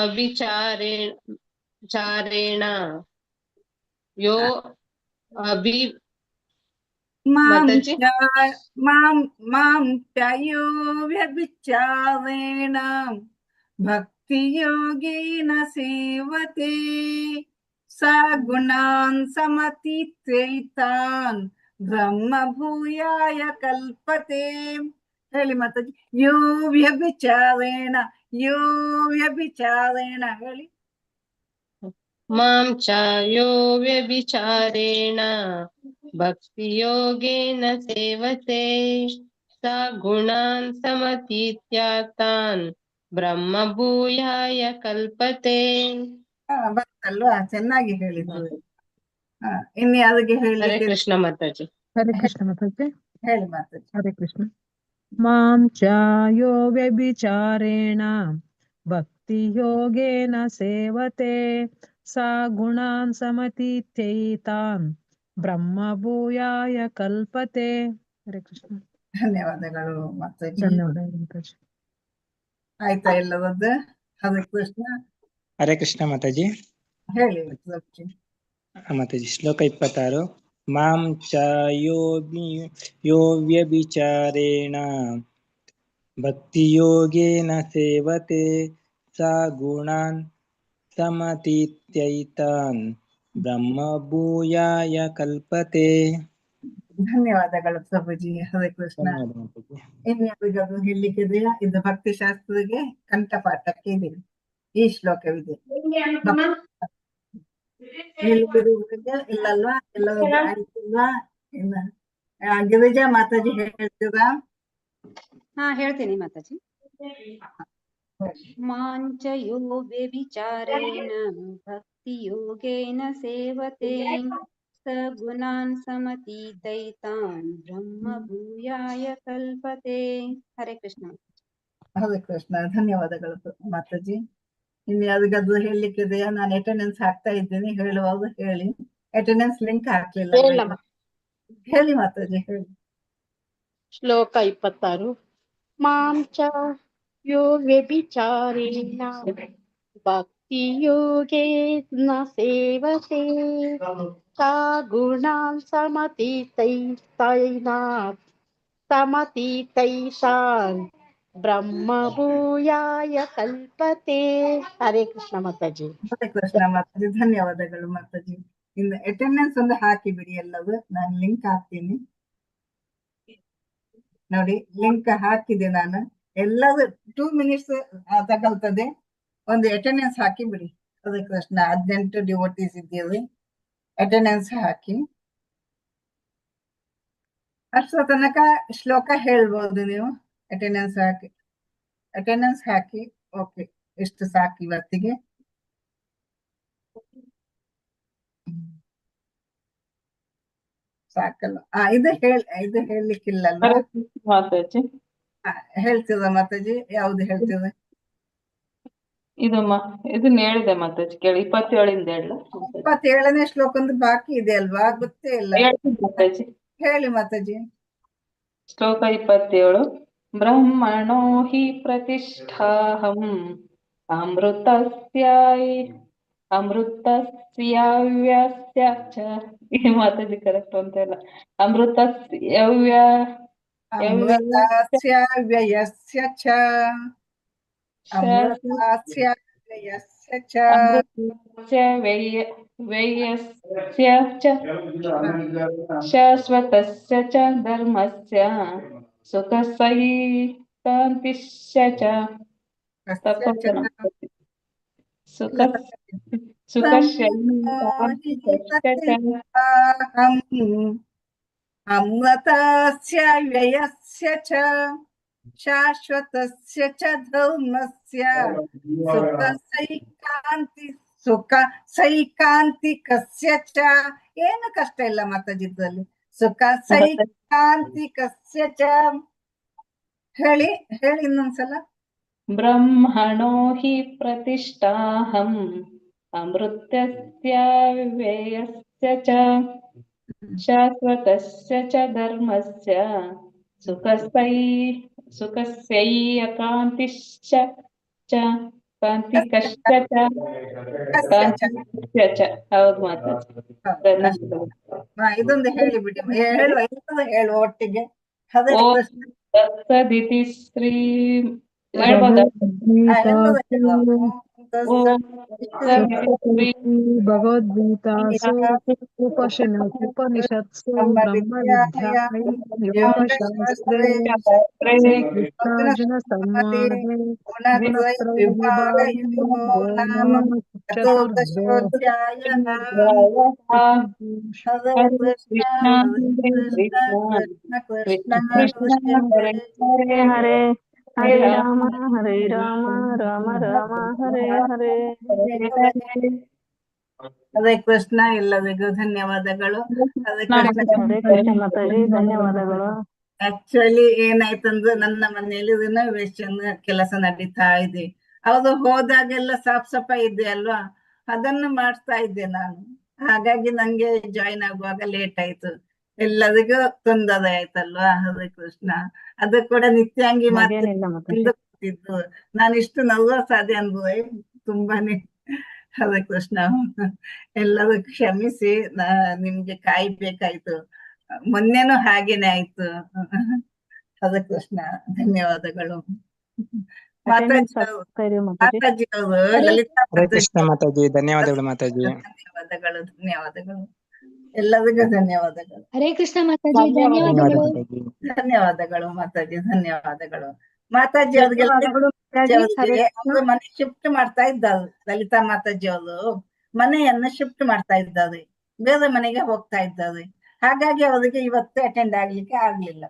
ಅಭಿಚಾರೇಣ ಯೋ ಅಭಿ ಮಾಂ ಚ ಯೋ ವ್ಯಭಿಚಾರೇಣ ಭಕ್ತಿ ಯೋಗೇನ ಸೇವತೆ ಸ ಗುಣಾನ್ ಸಮತೀತೈತಾನ್ ಬ್ರಹ್ಮ ಭೂಯಾಯ ಕಲ್ಪತೆ. ಹೇಳಿ ಮಾತಾಜಿ. ಯೋ ವ್ಯಭಿಚಾರೇಣ, ಯೋ ವ್ಯಭಿಚಾರೇಣ ಹೇಳಿ. ಮಾಂ ಚ ಯೋ ವ್ಯಭಿಚಾರೇಣ ಭಕ್ತಿ ಯೋಗೇನ ಸೇವತೆ ಸ ಗುಣಾನ್ ಸಮತೀತ್ಯಾತಾನ್ ಬ್ರಹ್ಮ ಭೂಯಾಯ ಕಲ್ಪತೆ. ಬರ್ತಲ್ವಾ? ಚೆನ್ನಾಗಿ ಹೇಳಿದ್ದು. ಇನ್ಯಾರಿಗೆ ಹೇಳಿ. ಹರೇ ಕೃಷ್ಣ ಮಾತಾಜಿ. ಹರೇ ಕೃಷ್ಣ ಮಾತಾಜಿ. ಹೇಳಿ ಮಾತಾಜಿ. ಹರೇ ಕೃಷ್ಣ. ಮಾಂ ಚ ಯೋ ವ್ಯಭಿಚಾರೇಣ ಭಕ್ತಿ ಯೋಗೇನ ಸೇವತೆ ಸ ಗುಣಾನ್ ಸಮತೀತ್ಯೈತಾನ್ ಬ್ರಹ್ಮ ಭೂಯಾಯ ಕಲ್ಪತೆ. ಹರೇ ಕೃಷ್ಣ. ಧನ್ಯವಾದಗಳು ಮಾತಾಜಿ. ಧನ್ಯವಾದಗಳು ಮಾತಾಜಿ. ಆಯ್ತಾ ಎಲ್ಲವದ್ದು? ಹರೇ ಕೃಷ್ಣ. ಹರೇ ಕೃಷ್ಣ ಮಾತಾಜಿ. ಹೇಳಿ ಮಾತಾಜಿ. ಶ್ಲೋಕ 26. ಮಾಂ ಚ ಯೋ ವ್ಯಭಿಚಾರೇಣ ಭಕ್ತಿ ಯೋಗೇನ ಸೇವತೆ ಸ ಗುಣಾನ್ ಸಮತೀತ್ಯೈತಾನ್ ಬ್ರಹ್ಮ ಭೂಯಾಯ ಕಲ್ಪತೆ. ಧನ್ಯವಾದಗಳು ಪ್ರಭುಜಿ. ಹರೇ ಕೃಷ್ಣ. ಇನ್ಯಾರಿಗಾದ್ರು ಹೇಳಲಿಕ್ಕಿದೆಯಾ? ಇದು ಭಕ್ತಿ ಶಾಸ್ತ್ರಕ್ಕೆ ಕಂಠಪಾಠಕ್ಕೆ ಇದೆ ಈ ಶ್ಲೋಕವಿದೆ. ಇಲ್ಲಲ್ವಾ? ಎಲ್ಲರೂ ಆಯ್ತಿಲ್ವಾ? ಇನ್ನ ಗಿರಿಜಾ ಮಾತಾಜಿ ಹೇಳ್ತೀರಾ? ಹೇಳ್ತೀನಿ ಮಾತಾಜಿ. ಮಾಂಚ ಯೋ ವ್ಯಭಿಚಾರೇಣ ಭಕ್ತಿ ಯೋಗೇನ ಸೇವತೆ ಸ ಗುಣಾನ್ ಸಮತೀತೈತಾನ್ ಬ್ರಹ್ಮ ಭೂಯಾಯ ಕಲ್ಪತೆ. ಹರೇ ಕೃಷ್ಣ. ಹರೇ ಕೃಷ್ಣ. ಧನ್ಯವಾದಗಳು ಮಾತಾಜಿ. ಇನ್ಯಾರಿಗಾದ್ರು ಹೇಳಲಿಕ್ಕಿದೆಯಾ? ನಾನು ಅಟೆಂಡೆನ್ಸ್ ಹಾಕ್ತಾ ಇದ್ದೀನಿ, ಹೇಳುವಾಗ ಹೇಳಿ. ಅಟೆಂಡೆನ್ಸ್ ಲಿಂಕ್ ಹಾಕ್ಲಿಲ್ಲ. ಹೇಳಿ ಮಾತಾಜಿ, ಹೇಳಿ. ಶ್ಲೋಕ 26. ಮಾಂ ಚ ಯೋ ವ್ಯಭಿಚಾರೇಣ ಭಕ್ತಿ ಯೋಗೇನ ಸೇವತೆ ಸ ಗುಣಾನ್ ಸಮತೀತೈತಾನ್ ಬ್ರಹ್ಮಭೂಯಾಯ ಕಲ್ಪತೆ. ಹರೇ ಕೃಷ್ಣ ಮಾತಾಜಿ. ಹರೇ ಕೃಷ್ಣ ಮಾತಾಜಿ, ಧನ್ಯವಾದಗಳು ಮಾತಾಜಿ. ಇನ್ನು ಅಟೆಂಡೆನ್ಸ್ ಒಂದು ಹಾಕಿ ಬಿಡಿ ಎಲ್ಲವೂ. ನಾನು ಲಿಂಕ್ ಹಾಕ್ತೀನಿ ನೋಡಿ, ಲಿಂಕ್ ಹಾಕಿದೆ ನಾನು. ಎಲ್ಲವೂ 2 minutes ತಗೊಳ್ತದೆ. ಒಂದು ಅಟೆಂಡೆನ್ಸ್ ಹಾಕಿ ಬಿಡಿ. ಹರೇ ಕೃಷ್ಣ. 18 ಡಿವೋಟೀಸ್ ಇದ್ದೀವಿ, ಅಟೆಂಡೆನ್ಸ್ ಹಾಕಿ. ಅಷ್ಟರ ತನಕ ಶ್ಲೋಕ ಹೇಳ್ಬೋದು ನೀವು. ಅಟೆಂಡೆನ್ಸ್ ಹಾಕಿ. ಓಕೆ, ಎಷ್ಟು ಸಾಕು ಇವತ್ತಿಗೆ. ಸಾಕಲ್ಲ? ಇದು ಹೇಳ್ಲಿಕ್ಕಿಲ್ಲಲ್ವಾ? ಮಾತಾಜಿ ಹೇಳ್ತಿದ ಮಾತಾಜಿ? ಯಾವ್ದು ಹೇಳ್ತಿದೆ? ಇದನ್ನ ಹೇಳಿದೆ ಮಾತಾಜಿ, ಕೇಳಿ. 27 ಹೇಳ. 27ನೇ ಶ್ಲೋಕ ಒಂದು ಬಾಕಿ ಇದೆ ಅಲ್ವಾ? ಗೊತ್ತೇ ಇಲ್ಲ. ಮಾತಾಜಿ ಹೇಳಿ ಮಾತಾಜಿ. ಶ್ಲೋಕ 27. ಬ್ರಹ್ಮಣೋ ಹಿ ಪ್ರತಿಷ್ಠಾಹಂ ಅಮೃತಸ್ಯಾವ್ಯಸ್ಯ ಚ. ಈ ಮಾತಾಜಿ ಕರೆಕ್ಟ್ ಅಂತ ಇಲ್ಲ. ಅಮೃತಸ್ಯ ವ್ಯಯಸ್ಯ ಚ. ಅಮೃತಸ್ಯ ವ್ಯಯಸ್ಯ ಚ. ವ್ಯಯಸ್ಯ ಚ ಶಾಶ್ವತಸ್ಯ ಚ ಧರ್ಮಸ್ಯ ಸುಖಸೈಕಾಂತಿಶ್ಚ ಚ. ಅಮೃತಸ್ಯ ವ್ಯಯಸ್ಯ ಚ ಶಾಶ್ವತಸ್ಯ ಚ ಧರ್ಮಸ್ಯ ಸುಖ ಸೈಕಾಂತಿಕಸ್ಯ ಚ. ಏನು ಕಷ್ಟ ಇಲ್ಲ ಮಾತಾಜಿದ್ದಲ್ಲಿ. ಸುಖ ಸೈಕಾಂತಿಕಸ್ಯ ಚ. ಹೇಳಿ ಇನ್ನೊಂದ್ಸಲ. ಬ್ರಹ್ಮಣೋ ಹಿ ಪ್ರತಿಷ್ಠಾಹಂ ಅಮೃತಸ್ಯ ವ್ಯಯಸ್ಯ ಚ ಶಾಶ್ವತಸ್ಯ ಚ ಧರ್ಮಸ್ಯ ಸುಖಸ್ಯೈಕಾಂತಿಶ್ಚ ಚ ಕಾಂತಿಕಶ್ಚ ಚ ಕಾಂತಿಕಶ್ಚ ಚ. ಹೌದು ಮಾತಾಜಿ. ಇದೊಂದು ಹೇಳಿಬಿಡಿ. ಹೇಳುವ ಒಟ್ಟಿಗೆ. ತತ್ಸದಿತಿ ಶ್ರೀ ಹೇಳ್ಬೋದಾ? ಭಗವದ್ಗೀತಾಸು ಉಪನಿಷತ್ಸು ಬ್ರಹ್ಮವಿದ್ಯಾಯಾಂ ಯೋಗಶಾಸ್ತ್ರೇ ಶ್ರೀಕೃಷ್ಣಾರ್ಜುನ ಸಂವಾದೇ ಗುಣತ್ರಯ ವಿಭಾಗಯೋಗೋ ನಾಮ ಚತುರ್ದಶೋಧ್ಯಾಯಃ. ಹರೇ ಹರೇ ಹರೇ ರಾಮ ಹರೇ ರಾಮ ರಾಮ ರಾಮ ಹರೇ ಹರೇ. ಹರೇ ಕೃಷ್ಣ. ಎಲ್ಲರಿಗೂ ಧನ್ಯವಾದಗಳು. ಹರೇ ಕೃಷ್ಣ ಮಾತಾಜಿ, ಧನ್ಯವಾದಗಳು. ಆಕ್ಚುಲಿ ಏನಾಯ್ತಂದ್ರೆ ನನ್ನ ಮನೆಯಲ್ಲಿ ರಿನೋವೇಷನ್ ಕೆಲಸ ನಡೀತಾ ಇದೆ. ಅವರು ಹೋದಾಗೆಲ್ಲ ಸಾಫ್ ಸಫಾಯಿ ಇದೆ ಅಲ್ವಾ, ಅದನ್ನು ಮಾಡ್ತಾ ಇದ್ದೆ ನಾನು. ಹಾಗಾಗಿ ನಂಗೆ ಜಾಯಿನ್ ಆಗುವಾಗ ಲೇಟ್ ಆಯ್ತು. ಎಲ್ಲರಿಗೂ ತೊಂದರೆ ಆಯ್ತಲ್ವಾ? ಹರೇ ಕೃಷ್ಣ. ಅದು ಕೂಡ ನಿತ್ಯಾಂಗಿ ಮಾತಿದ್ದು ನಾನು ಇಷ್ಟು ನರ್ವಸ್ ಆದೆ ಅಂದ್ರೆ ತುಂಬಾನೇ. ಹರೇ ಕೃಷ್ಣ. ಎಲ್ಲರೂ ಕ್ಷಮಿಸಿ, ನಿಮ್ಗೆ ಕಾಯ್ಬೇಕಾಯ್ತು. ಮೊನ್ನೆನೂ ಹಾಗೇನೆ ಆಯ್ತು. ಹರೇ ಕೃಷ್ಣ. ಧನ್ಯವಾದಗಳು ಮಾತಾಜಿ ಅವರು. ಲಲಿತಾ ಹರೇ ಕೃಷ್ಣ ಮಾತಾಜಿ. ಧನ್ಯವಾದಗಳು ಮಾತಾಜಿ. ಧನ್ಯವಾದಗಳು ಎಲ್ಲರಿಗೂ ಧನ್ಯವಾದಗಳು. ಹರೇ ಕೃಷ್ಣ ಮಾತಾಜಿ, ಧನ್ಯವಾದಗಳು. ಧನ್ಯವಾದಗಳು ಮಾತಾಜಿ. ಧನ್ಯವಾದಗಳು ಮಾತಾಜಿ. ಅವ್ರಿಗೆ ಅವರು ಮನೆ ಶಿಫ್ಟ್ ಮಾಡ್ತಾ ಇದ್ದಾರೆ. ಲಲಿತಾ ಮಾತಾಜಿ ಅವರು ಮನೆಯನ್ನ ಶಿಫ್ಟ್ ಮಾಡ್ತಾ ಇದ್ದಾರೆ, ಬೇರೆ ಮನೆಗೆ ಹೋಗ್ತಾ ಇದ್ದಾರೆ. ಹಾಗಾಗಿ ಅವರಿಗೆ ಇವತ್ತು ಅಟೆಂಡ್ ಆಗ್ಲಿಕ್ಕೆ ಆಗ್ಲಿಲ್ಲ.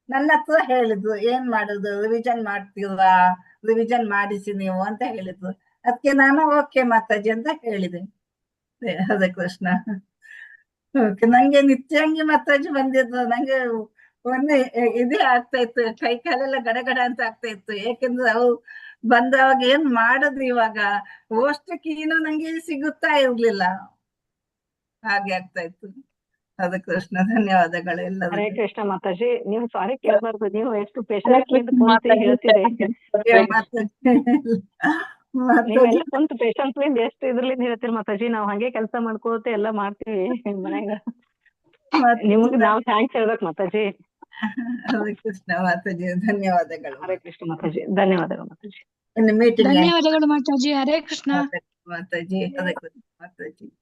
ನನ್ನ ಹತ್ರ ಹೇಳಿದ್ರು, ಏನ್ ಮಾಡುದು, ರಿವಿಷನ್ ಮಾಡ್ತೀರಾ, ರಿವಿಷನ್ ಮಾಡಿಸಿ ನೀವು ಅಂತ ಹೇಳಿದ್ರು. ಅದಕ್ಕೆ ನಾನು ಓಕೆ ಮಾತಾಜಿ ಅಂತ ಹೇಳಿದೆ. ಹರೇ ಕೃಷ್ಣ. ಓಕೆ. ನಂಗೆ ನಿತ್ಯಾಂಗಿ ಮಾತಾಜಿ ಬಂದಿದ್ದು ನಂಗೆ ಒಂದು ಇದೇ ಆಗ್ತಾ ಇತ್ತು, ಕೈ ಕಾಲೆಲ್ಲ ಗಡಗಡ ಅಂತ ಆಗ್ತಾ ಇತ್ತು. ಯಾಕೆಂದ್ರೆ ಅವು ಬಂದವಾಗ ಏನ್ ಮಾಡುದು ಇವಾಗ, ಅಷ್ಟಕ್ಕೇನು ನಂಗೆ ಸಿಗುತ್ತಾ ಇರ್ಲಿಲ್ಲ, ಹಾಗೆ ಆಗ್ತಾ ಇತ್ತು. ಹರೇ ಕೃಷ್ಣ. ಧನ್ಯವಾದಗಳು ಎಲ್ಲರೂ. ಹರೇ ಕೃಷ್ಣ ಮಾತಾಜಿ. ನೀವು ಸಾರಿ ಕೇಳಬಾರ್ದು, ನೀವು ಎಷ್ಟು ಪೇಷನ್ಸ್ ಹೇಳ್ತೀರಿ. ನೀವೆಲ್ಲ ಕುಂತ ಪೇಷನ್ಸ್ ಎಷ್ಟು ಇದ್ರಲಿಂದ ಹೇಳ್ತೀರಿ ಮಾತಾಜಿ. ನಾವ್ ಹಂಗೆ ಕೆಲಸ ಮಾಡ್ಕೋತ ಎಲ್ಲಾ ಮಾಡ್ತೀವಿ ಮನ್ಯಾಗ. ನಿಮಗ್ ನಾವ್ ಥ್ಯಾಂಕ್ಸ್ ಹೇಳ್ಬೇಕು ಮಾತಾಜಿ. ಹರೇ ಕೃಷ್ಣ ಮಾತಾಜಿ, ಧನ್ಯವಾದಗಳು. ಹರೇ ಕೃಷ್ಣ ಮಾತಾಜಿ, ಧನ್ಯವಾದಗಳು ಮಾತಾಜಿ. ಇನ್ನು ಮೀಟಿಂಗ್ ಧನ್ಯವಾದಗಳು ಮಾತಾಜಿ. ಹರೇ ಕೃಷ್ಣ ಮಾತಾಜಿ. ಹರೇ ಕೃಷ್ಣ ಮಾತಾಜಿ.